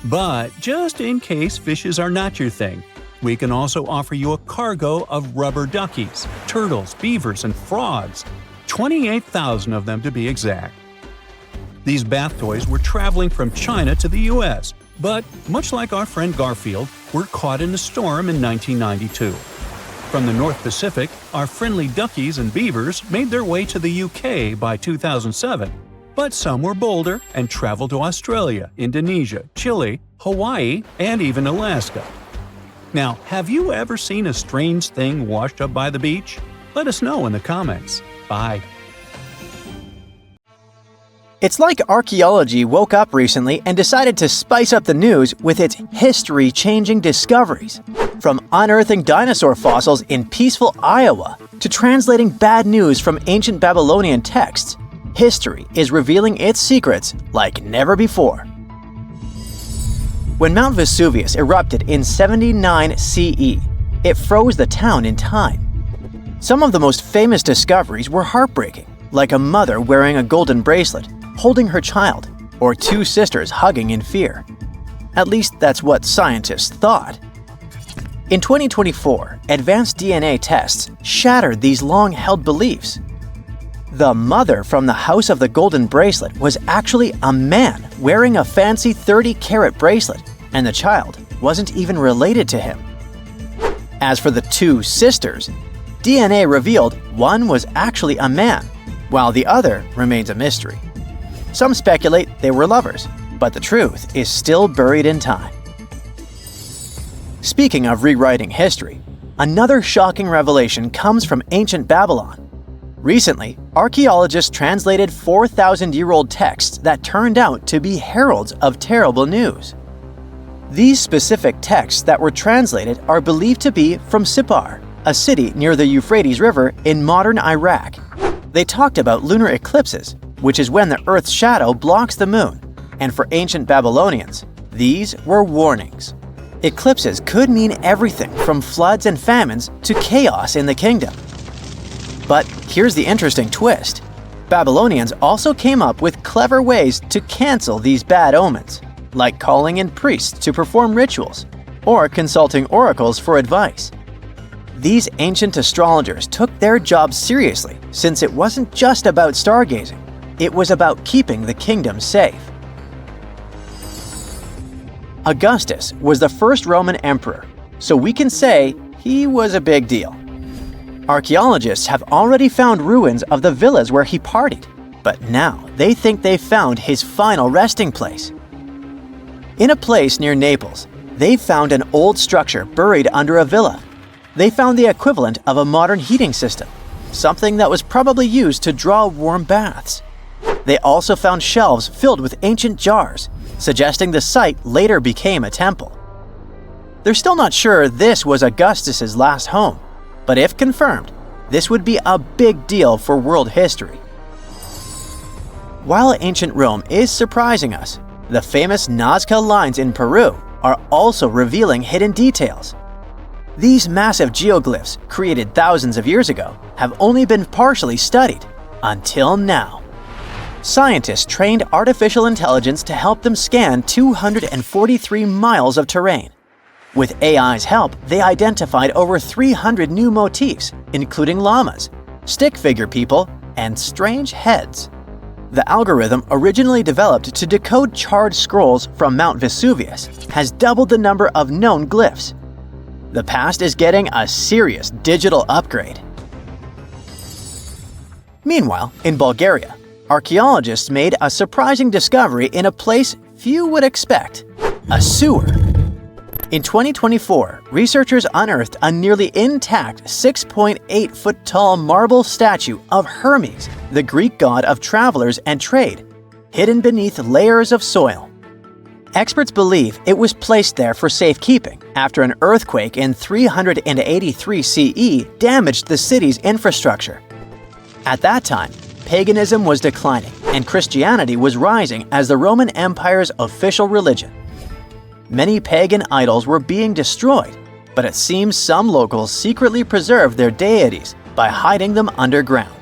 But just in case fishes are not your thing, we can also offer you a cargo of rubber duckies, turtles, beavers, and frogs, 28,000 of them to be exact. These bath toys were traveling from China to the US, But, much like our friend Garfield, we're caught in a storm in 1992. From the North Pacific, our friendly duckies and beavers made their way to the UK by 2007. But some were bolder and traveled to Australia, Indonesia, Chile, Hawaii, and even Alaska. Now, have you ever seen a strange thing washed up by the beach? Let us know in the comments. Bye. It's like archaeology woke up recently and decided to spice up the news with its history-changing discoveries. From unearthing dinosaur fossils in peaceful Iowa to translating bad news from ancient Babylonian texts, history is revealing its secrets like never before. When Mount Vesuvius erupted in 79 CE, it froze the town in time. Some of the most famous discoveries were heartbreaking, like a mother wearing a golden bracelet, holding her child, or two sisters hugging in fear. At least that's what scientists thought. In 2024, advanced DNA tests shattered these long-held beliefs. The mother from the House of the Golden Bracelet was actually a man wearing a fancy 30-carat bracelet, and the child wasn't even related to him. As for the two sisters, DNA revealed one was actually a man, while the other remains a mystery. Some speculate they were lovers, but the truth is still buried in time. Speaking of rewriting history, another shocking revelation comes from ancient Babylon. Recently, archaeologists translated 4,000-year-old texts that turned out to be heralds of terrible news. These specific texts that were translated are believed to be from Sippar, a city near the Euphrates River in modern Iraq. They talked about lunar eclipses, which is when the Earth's shadow blocks the moon, and for ancient Babylonians, these were warnings. Eclipses could mean everything from floods and famines to chaos in the kingdom. But here's the interesting twist. Babylonians also came up with clever ways to cancel these bad omens, like calling in priests to perform rituals, or consulting oracles for advice. These ancient astrologers took their job seriously, since it wasn't just about stargazing. It was about keeping the kingdom safe. Augustus was the first Roman emperor, so we can say he was a big deal. Archaeologists have already found ruins of the villas where he partied, but now they think they've found his final resting place. In a place near Naples, they've found an old structure buried under a villa. They found the equivalent of a modern heating system, something that was probably used to draw warm baths. They also found shelves filled with ancient jars, suggesting the site later became a temple. They're still not sure this was Augustus's last home, but if confirmed, this would be a big deal for world history. While ancient Rome is surprising us, the famous Nazca lines in Peru are also revealing hidden details. These massive geoglyphs, created thousands of years ago, have only been partially studied until now. Scientists trained artificial intelligence to help them scan 243 miles of terrain. With AI's help, they identified over 300 new motifs, including llamas, stick figure people, and strange heads. The algorithm, originally developed to decode charred scrolls from Mount Vesuvius, has doubled the number of known glyphs. The past is getting a serious digital upgrade. Meanwhile, in Bulgaria, archaeologists made a surprising discovery in a place few would expect: a sewer. In 2024, researchers unearthed a nearly intact 6.8-foot-tall marble statue of Hermes, the Greek god of travelers and trade, hidden beneath layers of soil. Experts believe it was placed there for safekeeping after an earthquake in 383 CE damaged the city's infrastructure. At that time, paganism was declining and Christianity was rising as the Roman Empire's official religion. Many pagan idols were being destroyed, but it seems some locals secretly preserved their deities by hiding them underground.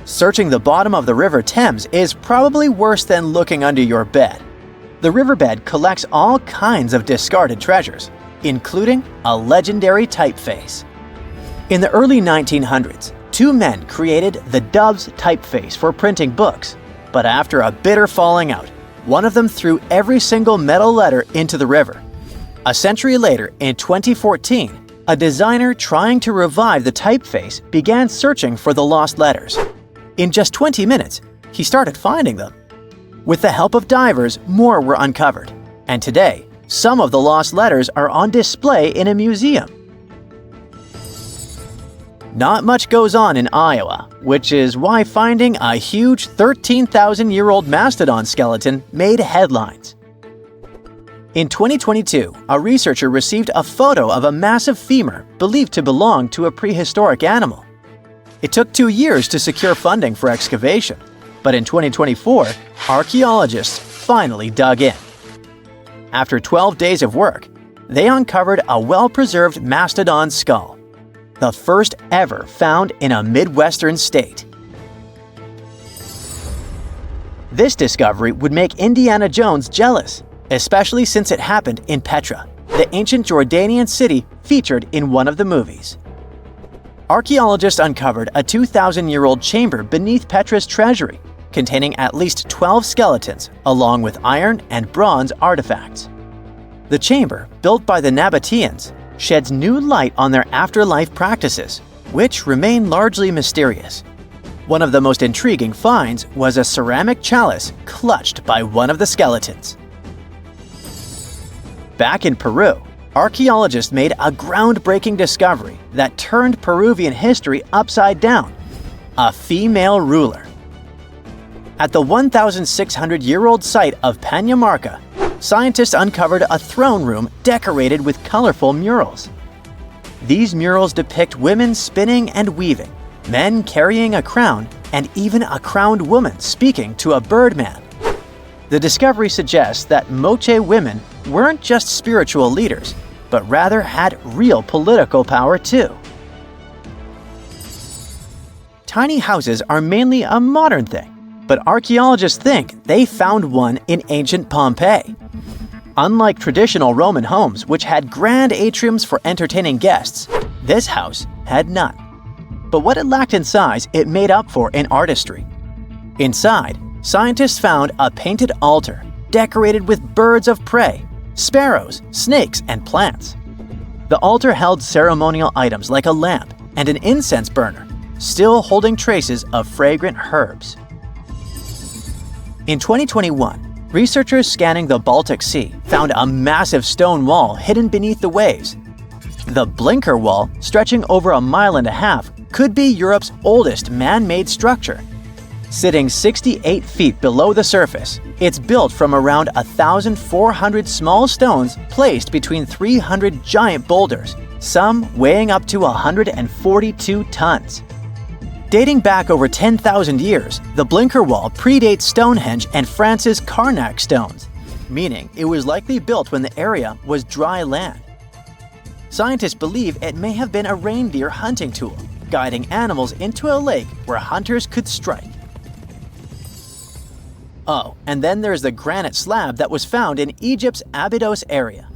Searching the bottom of the River Thames is probably worse than looking under your bed. The riverbed collects all kinds of discarded treasures, including a legendary typeface. In the early 1900s, two men created the Dove's typeface for printing books, but after a bitter falling out, One of them threw every single metal letter into the river. A century later, in 2014, a designer trying to revive the typeface began searching for the lost letters. In just 20 minutes, he started finding them. With the help of divers, more were uncovered. And today, some of the lost letters are on display in a museum. Not much goes on in Iowa, which is why finding a huge 13,000-year-old mastodon skeleton made headlines. In 2022, a researcher received a photo of a massive femur believed to belong to a prehistoric animal. It took 2 years to secure funding for excavation, but in 2024, archaeologists finally dug in. After 12 days of work, they uncovered a well-preserved mastodon skull, the first ever found in a Midwestern state. This discovery would make Indiana Jones jealous, especially since it happened in Petra, the ancient Jordanian city featured in one of the movies. Archaeologists uncovered a 2,000-year-old chamber beneath Petra's treasury, containing at least 12 skeletons, along with iron and bronze artifacts. The chamber, built by the Nabateans, sheds new light on their afterlife practices, which remain largely mysterious. One of the most intriguing finds was a ceramic chalice clutched by one of the skeletons. Back in Peru, archaeologists made a groundbreaking discovery that turned Peruvian history upside down: a female ruler. At the 1,600-year-old site of Pañamarca, scientists uncovered a throne room decorated with colorful murals. These murals depict women spinning and weaving, men carrying a crown, and even a crowned woman speaking to a birdman. The discovery suggests that Moche women weren't just spiritual leaders, but rather had real political power too. Tiny houses are mainly a modern thing, but archaeologists think they found one in ancient Pompeii. Unlike traditional Roman homes, which had grand atriums for entertaining guests, this house had none. But what it lacked in size, it made up for in artistry. Inside, scientists found a painted altar decorated with birds of prey, sparrows, snakes, and plants. The altar held ceremonial items like a lamp and an incense burner, still holding traces of fragrant herbs. In 2021, researchers scanning the Baltic Sea found a massive stone wall hidden beneath the waves. The Blinker Wall, stretching over 1.5 miles, could be Europe's oldest man-made structure. Sitting 68 feet below the surface, it's built from around 1,400 small stones placed between 300 giant boulders, some weighing up to 142 tons. Dating back over 10,000 years, the Blinker Wall predates Stonehenge and France's Karnak stones, meaning it was likely built when the area was dry land. Scientists believe it may have been a reindeer hunting tool, guiding animals into a lake where hunters could strike. Oh, and then there's the granite slab that was found in Egypt's Abydos area.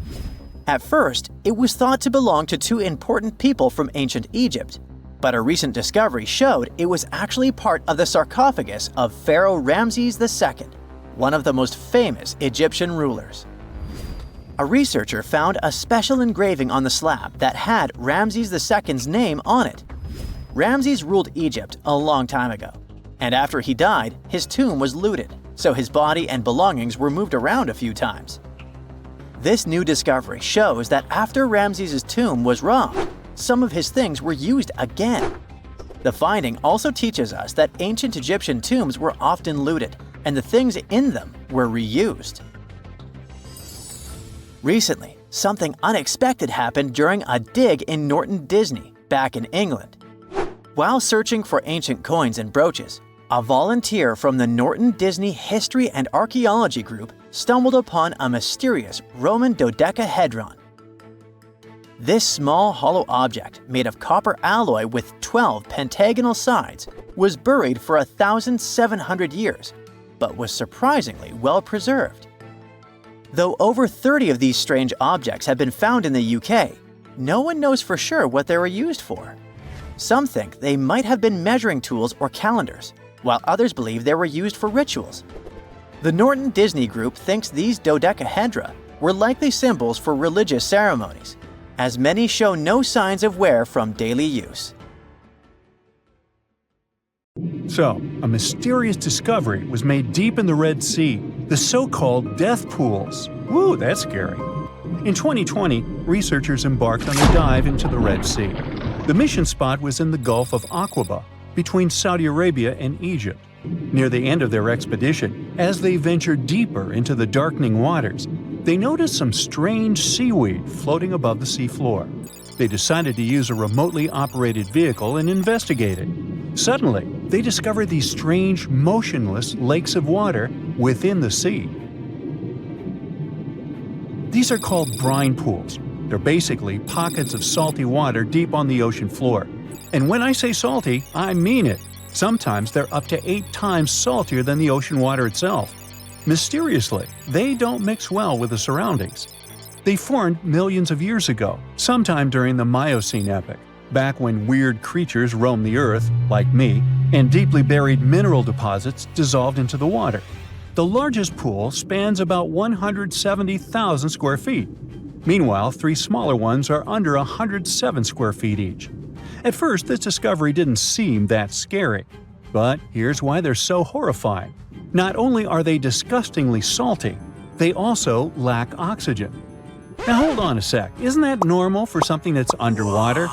At first, it was thought to belong to two important people from ancient Egypt, but a recent discovery showed it was actually part of the sarcophagus of Pharaoh Ramses II, one of the most famous Egyptian rulers. A researcher found a special engraving on the slab that had Ramses II's name on it. Ramses ruled Egypt a long time ago, and after he died, his tomb was looted, so his body and belongings were moved around a few times. This new discovery shows that after Ramses' tomb was robbed, some of his things were used again. The finding also teaches us that ancient Egyptian tombs were often looted, and the things in them were reused. Recently, something unexpected happened during a dig in Norton Disney, back in England. While searching for ancient coins and brooches, a volunteer from the Norton Disney History and Archaeology group stumbled upon a mysterious Roman dodecahedron. This small hollow object, made of copper alloy with 12 pentagonal sides, was buried for 1,700 years, but was surprisingly well preserved. Though over 30 of these strange objects have been found in the UK, no one knows for sure what they were used for. Some think they might have been measuring tools or calendars, while others believe they were used for rituals. The Norton Disney Group thinks these dodecahedra were likely symbols for religious ceremonies, as many show no signs of wear from daily use. So, a mysterious discovery was made deep in the Red Sea, the so-called death pools. Woo, that's scary. In 2020, researchers embarked on a dive into the Red Sea. The mission spot was in the Gulf of Aqaba, between Saudi Arabia and Egypt. Near the end of their expedition, as they ventured deeper into the darkening waters, they noticed some strange seaweed floating above the seafloor. They decided to use a remotely operated vehicle and investigate it. Suddenly, they discovered these strange, motionless lakes of water within the sea. These are called brine pools. They're basically pockets of salty water deep on the ocean floor. And when I say salty, I mean it. Sometimes they're up to 8 times saltier than the ocean water itself. Mysteriously, they don't mix well with the surroundings. They formed millions of years ago, sometime during the Miocene epoch, back when weird creatures roamed the earth, like me, and deeply buried mineral deposits dissolved into the water. The largest pool spans about 170,000 square feet. Meanwhile, 3 smaller ones are under 107 square feet each. At first, this discovery didn't seem that scary. But here's why they're so horrifying. Not only are they disgustingly salty, they also lack oxygen. Now hold on a sec, isn't that normal for something that's underwater?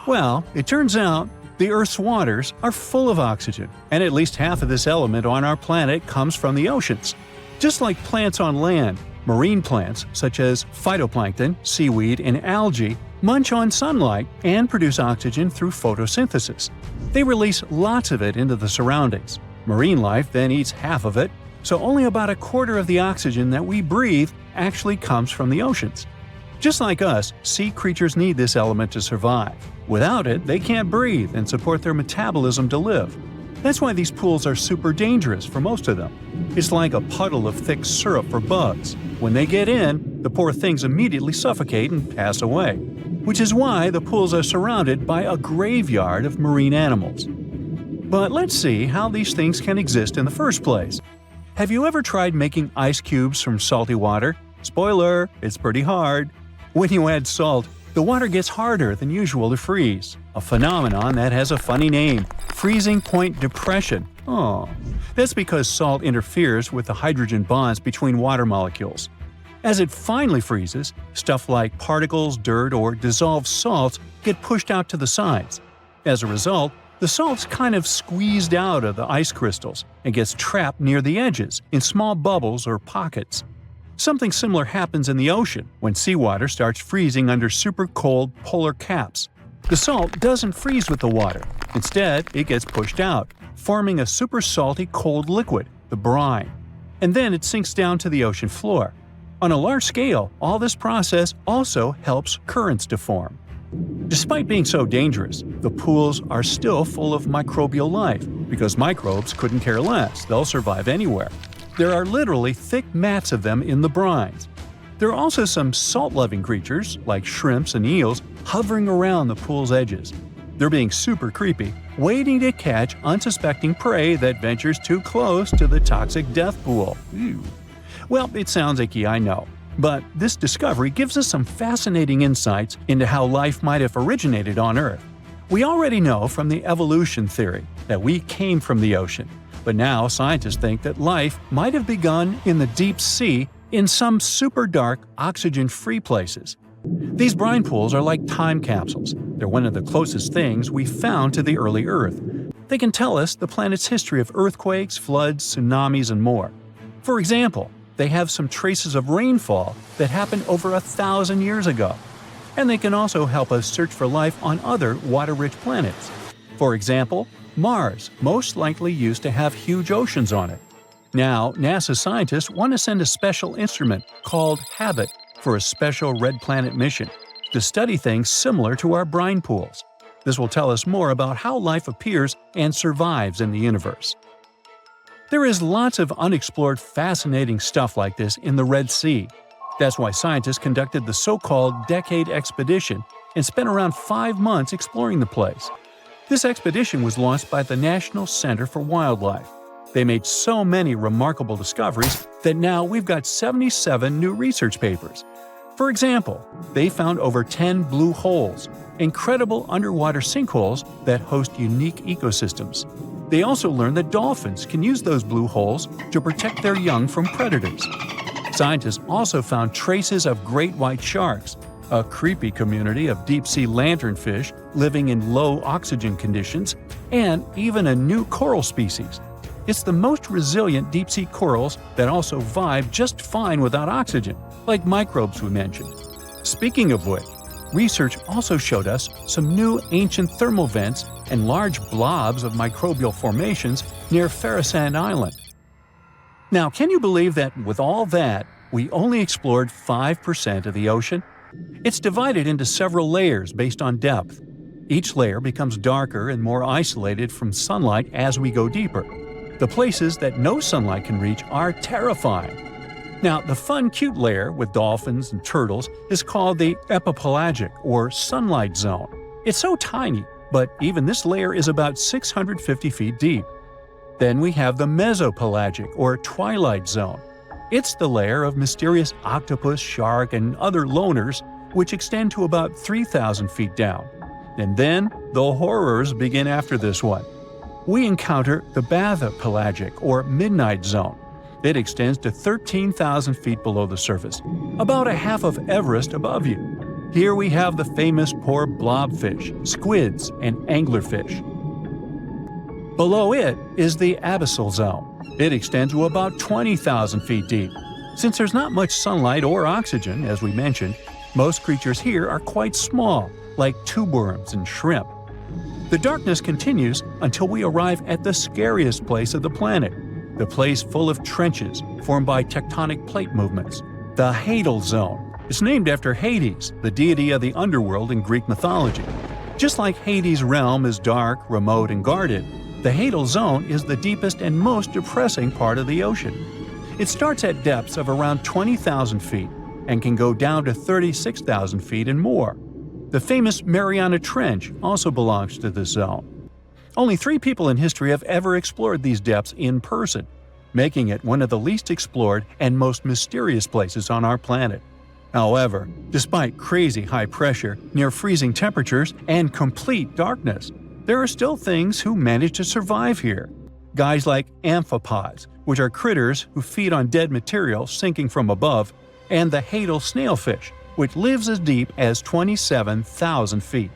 Well, it turns out the Earth's waters are full of oxygen, and at least half of this element on our planet comes from the oceans. Just like plants on land, marine plants such as phytoplankton, seaweed, and algae munch on sunlight and produce oxygen through photosynthesis. They release lots of it into the surroundings. Marine life then eats half of it, so only about a quarter of the oxygen that we breathe actually comes from the oceans. Just like us, sea creatures need this element to survive. Without it, they can't breathe and support their metabolism to live. That's why these pools are super dangerous for most of them. It's like a puddle of thick syrup for bugs. When they get in, the poor things immediately suffocate and pass away. Which is why the pools are surrounded by a graveyard of marine animals. But let's see how these things can exist in the first place. Have you ever tried making ice cubes from salty water? Spoiler, it's pretty hard. When you add salt, the water gets harder than usual to freeze, a phenomenon that has a funny name, freezing point depression. Oh, that's because salt interferes with the hydrogen bonds between water molecules. As it finally freezes, stuff like particles, dirt, or dissolved salts get pushed out to the sides. As a result, the salt's kind of squeezed out of the ice crystals and gets trapped near the edges in small bubbles or pockets. Something similar happens in the ocean when seawater starts freezing under super cold polar caps. The salt doesn't freeze with the water. Instead, it gets pushed out, forming a super salty cold liquid, the brine. And then it sinks down to the ocean floor. On a large scale, all this process also helps currents to form. Despite being so dangerous, the pools are still full of microbial life, because microbes couldn't care less, they'll survive anywhere. There are literally thick mats of them in the brines. There are also some salt-loving creatures, like shrimps and eels, hovering around the pool's edges. They're being super creepy, waiting to catch unsuspecting prey that ventures too close to the toxic death pool. Ew. Well, it sounds icky, I know. But this discovery gives us some fascinating insights into how life might have originated on Earth. We already know from the evolution theory that we came from the ocean, but now scientists think that life might have begun in the deep sea in some super dark, oxygen-free places. These brine pools are like time capsules. They're one of the closest things we've found to the early Earth. They can tell us the planet's history of earthquakes, floods, tsunamis, and more. For example, they have some traces of rainfall that happened over 1,000 years ago. And they can also help us search for life on other water-rich planets. For example, Mars most likely used to have huge oceans on it. Now, NASA scientists want to send a special instrument called HABIT for a special red planet mission to study things similar to our brine pools. This will tell us more about how life appears and survives in the universe. There is lots of unexplored fascinating stuff like this in the Red Sea. That's why scientists conducted the so-called Decade Expedition and spent around 5 months exploring the place. This expedition was launched by the National Center for Wildlife. They made so many remarkable discoveries that now we've got 77 new research papers. For example, they found over 10 blue holes, incredible underwater sinkholes that host unique ecosystems. They also learned that dolphins can use those blue holes to protect their young from predators. Scientists also found traces of great white sharks, a creepy community of deep-sea lanternfish living in low oxygen conditions, and even a new coral species. It's the most resilient deep-sea corals that also vibe just fine without oxygen, like microbes we mentioned. Speaking of which, research also showed us some new ancient thermal vents and large blobs of microbial formations near Farasan Island. Now, can you believe that with all that, we only explored 5% of the ocean? It's divided into several layers based on depth. Each layer becomes darker and more isolated from sunlight as we go deeper. The places that no sunlight can reach are terrifying. Now, the fun, cute layer with dolphins and turtles is called the epipelagic or sunlight zone. It's so tiny, but even this layer is about 650 feet deep. Then we have the mesopelagic or twilight zone. It's the layer of mysterious octopus, shark, and other loners, which extend to about 3,000 feet down. And then the horrors begin after this one. We encounter the bathypelagic or midnight zone. It extends to 13,000 feet below the surface, about a half of Everest above you. Here we have the famous poor blobfish, squids, and anglerfish. Below it is the abyssal zone. It extends to about 20,000 feet deep. Since there's not much sunlight or oxygen, as we mentioned, most creatures here are quite small, like tube worms and shrimp. The darkness continues until we arrive at the scariest place of the planet, the place full of trenches formed by tectonic plate movements, the Hadal Zone. It's named after Hades, the deity of the underworld in Greek mythology. Just like Hades' realm is dark, remote, and guarded, the Hadal Zone is the deepest and most depressing part of the ocean. It starts at depths of around 20,000 feet and can go down to 36,000 feet and more. The famous Mariana Trench also belongs to this zone. Only 3 people in history have ever explored these depths in person, making it one of the least explored and most mysterious places on our planet. However, despite crazy high pressure, near freezing temperatures, and complete darkness, there are still things who manage to survive here. Guys like amphipods, which are critters who feed on dead material sinking from above, and the Hadal snailfish, which lives as deep as 27,000 feet.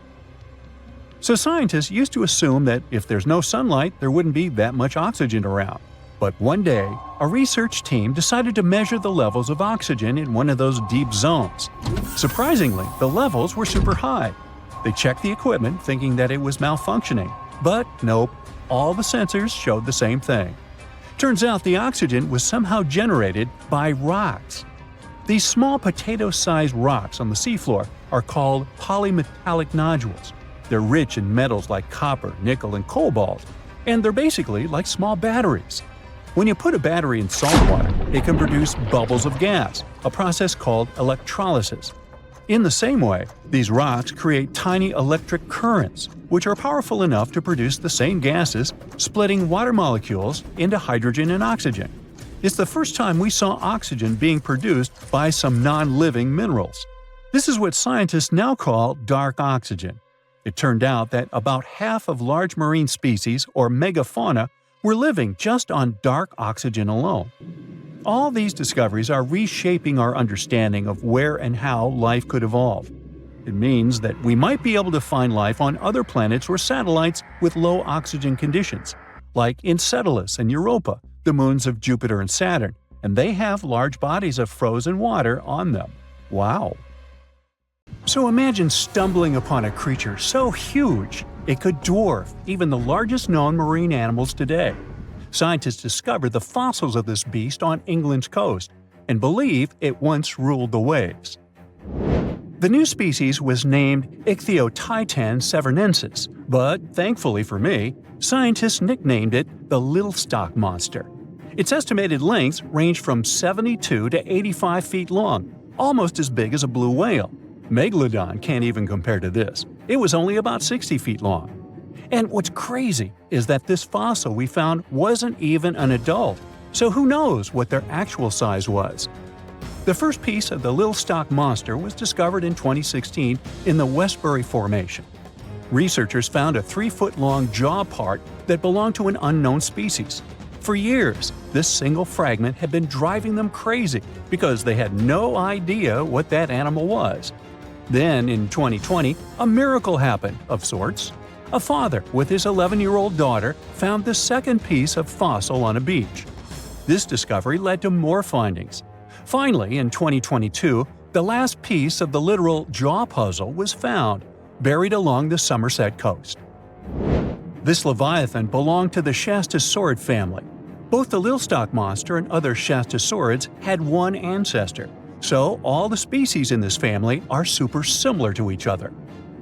So scientists used to assume that if there's no sunlight, there wouldn't be that much oxygen around. But one day, a research team decided to measure the levels of oxygen in one of those deep zones. Surprisingly, the levels were super high. They checked the equipment thinking that it was malfunctioning, but nope, all the sensors showed the same thing. Turns out the oxygen was somehow generated by rocks. These small potato-sized rocks on the seafloor are called polymetallic nodules. They're rich in metals like copper, nickel, and cobalt, and they're basically like small batteries. When you put a battery in salt water, it can produce bubbles of gas, a process called electrolysis. In the same way, these rocks create tiny electric currents, which are powerful enough to produce the same gases, splitting water molecules into hydrogen and oxygen. It's the first time we saw oxygen being produced by some non-living minerals. This is what scientists now call dark oxygen. It turned out that about half of large marine species, or megafauna, were living just on dark oxygen alone. All these discoveries are reshaping our understanding of where and how life could evolve. It means that we might be able to find life on other planets or satellites with low oxygen conditions, like Enceladus and Europa, the moons of Jupiter and Saturn, and they have large bodies of frozen water on them. Wow! So imagine stumbling upon a creature so huge it could dwarf even the largest known marine animals today. Scientists discovered the fossils of this beast on England's coast and believe it once ruled the waves. The new species was named Ichthyotitan severnensis, but thankfully for me, scientists nicknamed it the Little Stock Monster. Its estimated lengths range from 72 to 85 feet long, almost as big as a blue whale. Megalodon can't even compare to this. It was only about 60 feet long. And what's crazy is that this fossil we found wasn't even an adult, so who knows what their actual size was. The first piece of the Little Stock Monster was discovered in 2016 in the Westbury Formation. Researchers found a 3-foot-long jaw part that belonged to an unknown species. For years, this single fragment had been driving them crazy because they had no idea what that animal was. Then, in 2020, a miracle happened, of sorts. A father with his 11-year-old daughter found the second piece of fossil on a beach. This discovery led to more findings. Finally, in 2022, the last piece of the literal jaw puzzle was found, buried along the Somerset coast. This leviathan belonged to the Shastasaurid family. Both the Little Stock Monster and other Shastasaurids had one ancestor, so all the species in this family are super similar to each other.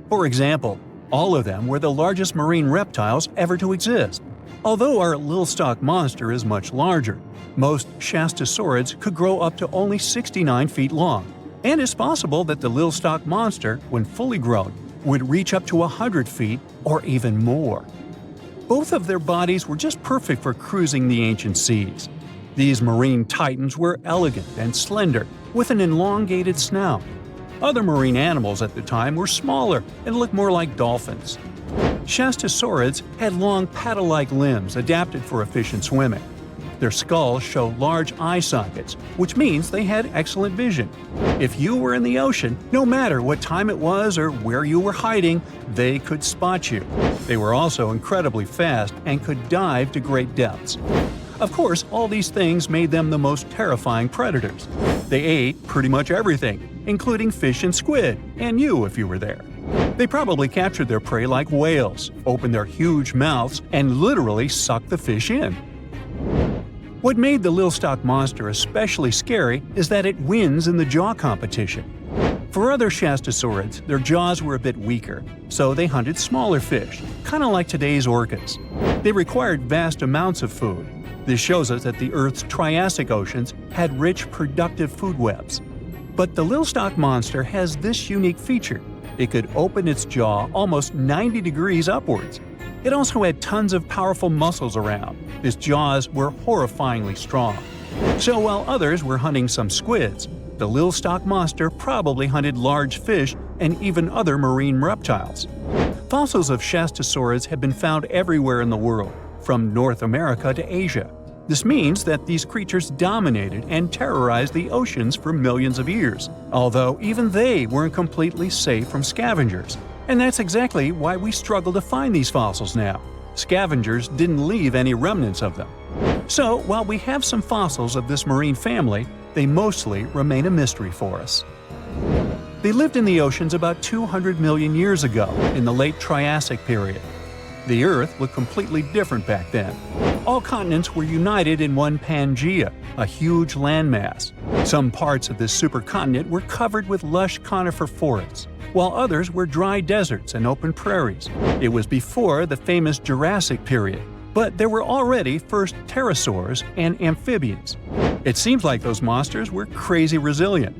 For example, all of them were the largest marine reptiles ever to exist. Although our Little Stock Monster is much larger, most Shastasaurids could grow up to only 69 feet long, and it's possible that the Little Stock Monster, when fully grown, would reach up to 100 feet or even more. Both of their bodies were just perfect for cruising the ancient seas. These marine titans were elegant and slender, with an elongated snout. Other marine animals at the time were smaller and looked more like dolphins. Shastasaurids had long paddle-like limbs adapted for efficient swimming. Their skulls show large eye sockets, which means they had excellent vision. If you were in the ocean, no matter what time it was or where you were hiding, they could spot you. They were also incredibly fast and could dive to great depths. Of course, all these things made them the most terrifying predators. They ate pretty much everything, including fish and squid, and you if you were there. They probably captured their prey like whales, opened their huge mouths, and literally sucked the fish in. What made the Little Stock Monster especially scary is that it wins in the jaw competition. For other Shastasaurids, their jaws were a bit weaker, so they hunted smaller fish, kind of like today's orcas. They required vast amounts of food. This shows us that the Earth's Triassic oceans had rich, productive food webs. But the Little Stock Monster has this unique feature. It could open its jaw almost 90 degrees upwards. It also had tons of powerful muscles around. Its jaws were horrifyingly strong. So while others were hunting some squids, the Little Stock Monster probably hunted large fish and even other marine reptiles. Fossils of Shastasaurids have been found everywhere in the world, from North America to Asia. This means that these creatures dominated and terrorized the oceans for millions of years, although even they weren't completely safe from scavengers. And that's exactly why we struggle to find these fossils now. Scavengers didn't leave any remnants of them. So, while we have some fossils of this marine family, they mostly remain a mystery for us. They lived in the oceans about 200 million years ago, in the late Triassic period. The Earth looked completely different back then. All continents were united in one Pangaea, a huge landmass. Some parts of this supercontinent were covered with lush conifer forests, while others were dry deserts and open prairies. It was before the famous Jurassic period, but there were already first pterosaurs and amphibians. It seems like those monsters were crazy resilient.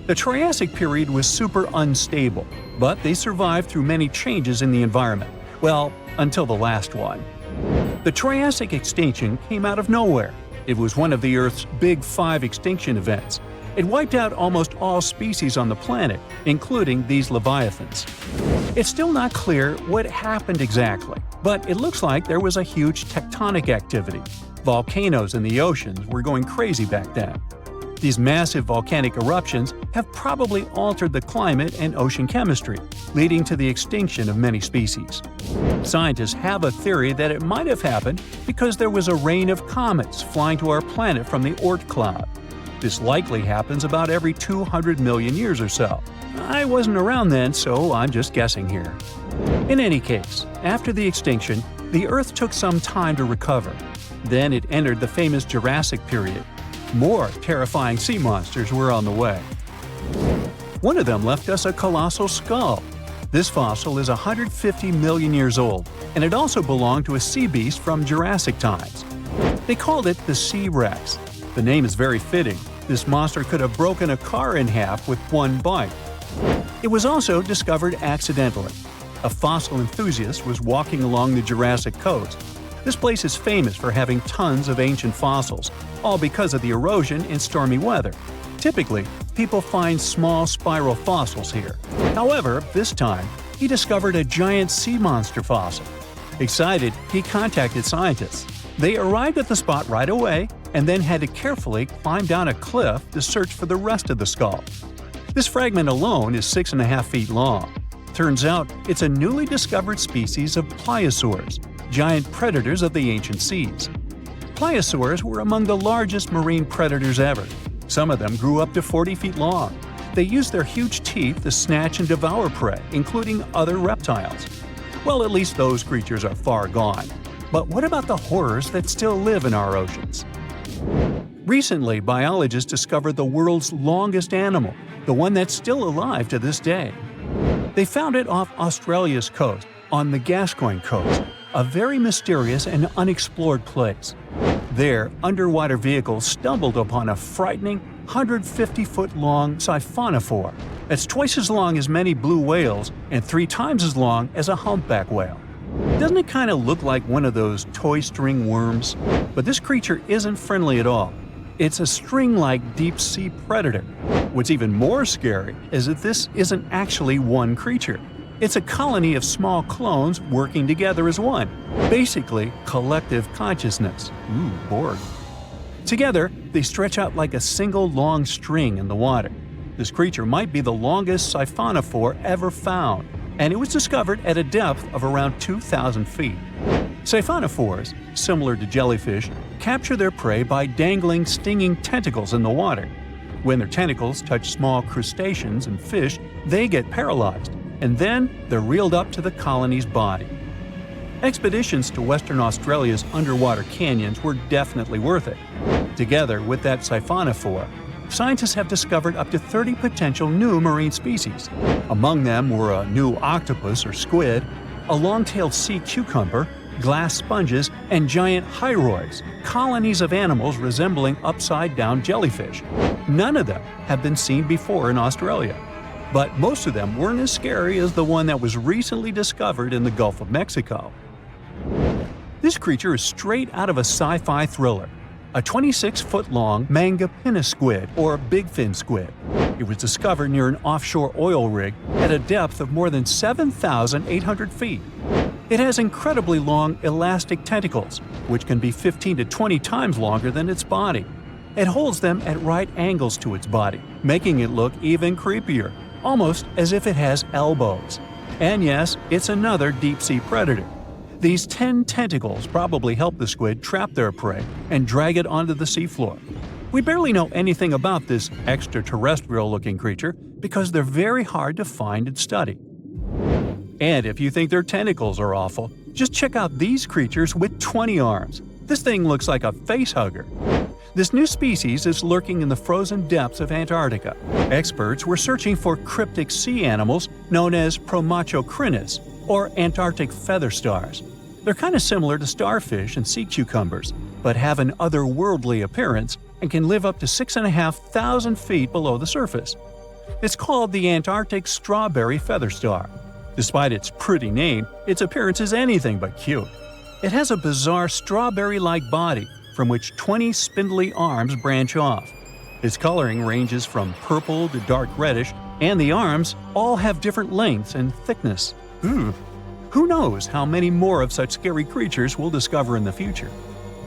The Triassic period was super unstable, but they survived through many changes in the environment. Well, until the last one. The Triassic extinction came out of nowhere. It was one of the Earth's big 5 extinction events. It wiped out almost all species on the planet, including these leviathans. It's still not clear what happened exactly, but it looks like there was a huge tectonic activity. Volcanoes in the oceans were going crazy back then. These massive volcanic eruptions have probably altered the climate and ocean chemistry, leading to the extinction of many species. Scientists have a theory that it might have happened because there was a rain of comets flying to our planet from the Oort cloud. This likely happens about every 200 million years or so. I wasn't around then, so I'm just guessing here. In any case, after the extinction, the Earth took some time to recover. Then it entered the famous Jurassic period. More terrifying sea monsters were on the way. One of them left us a colossal skull. This fossil is 150 million years old, and it also belonged to a sea beast from Jurassic times. They called it the Sea Rex. The name is very fitting. This monster could have broken a car in half with one bite. It was also discovered accidentally. A fossil enthusiast was walking along the Jurassic coast. This place is famous for having tons of ancient fossils, all because of the erosion in stormy weather. Typically, people find small spiral fossils here. However, this time, he discovered a giant sea monster fossil. Excited, he contacted scientists. They arrived at the spot right away and then had to carefully climb down a cliff to search for the rest of the skull. This fragment alone is 6.5 feet long. Turns out, it's a newly discovered species of pliosaurs, giant predators of the ancient seas. Pliosaurs were among the largest marine predators ever. Some of them grew up to 40 feet long. They used their huge teeth to snatch and devour prey, including other reptiles. Well, at least those creatures are far gone. But what about the horrors that still live in our oceans? Recently, biologists discovered the world's longest animal, the one that's still alive to this day. They found it off Australia's coast, on the Gascoyne coast, a very mysterious and unexplored place. There, underwater vehicles stumbled upon a frightening 150-foot-long siphonophore. That's twice as long as many blue whales and 3 times as long as a humpback whale. Doesn't it kind of look like one of those toy string worms? But this creature isn't friendly at all. It's a string-like deep-sea predator. What's even more scary is that this isn't actually one creature. It's a colony of small clones working together as one. Basically, collective consciousness. Ooh, Borg. Together, they stretch out like a single long string in the water. This creature might be the longest siphonophore ever found, and it was discovered at a depth of around 2,000 feet. Siphonophores, similar to jellyfish, capture their prey by dangling stinging tentacles in the water. When their tentacles touch small crustaceans and fish, they get paralyzed, and then they're reeled up to the colony's body. Expeditions to Western Australia's underwater canyons were definitely worth it. Together with that siphonophore, scientists have discovered up to 30 potential new marine species. Among them were a new octopus or squid, a long-tailed sea cucumber, glass sponges, and giant hyroids, colonies of animals resembling upside-down jellyfish. None of them have been seen before in Australia. But most of them weren't as scary as the one that was recently discovered in the Gulf of Mexico. This creature is straight out of a sci-fi thriller, a 26-foot-long mangapinna squid or bigfin squid. It was discovered near an offshore oil rig at a depth of more than 7,800 feet. It has incredibly long elastic tentacles, which can be 15 to 20 times longer than its body. It holds them at right angles to its body, making it look even creepier, almost as if it has elbows. And yes, it's another deep-sea predator. These 10 tentacles probably help the squid trap their prey and drag it onto the seafloor. We barely know anything about this extraterrestrial-looking creature because they're very hard to find and study. And if you think their tentacles are awful, just check out these creatures with 20 arms. This thing looks like a facehugger. This new species is lurking in the frozen depths of Antarctica. Experts were searching for cryptic sea animals known as Promachocrinus, or Antarctic feather stars. They're kind of similar to starfish and sea cucumbers, but have an otherworldly appearance and can live up to 6,500 feet below the surface. It's called the Antarctic strawberry feather star. Despite its pretty name, its appearance is anything but cute. It has a bizarre strawberry-like body from which 20 spindly arms branch off. Its coloring ranges from purple to dark reddish, and the arms all have different lengths and thickness. Who knows how many more of such scary creatures we'll discover in the future?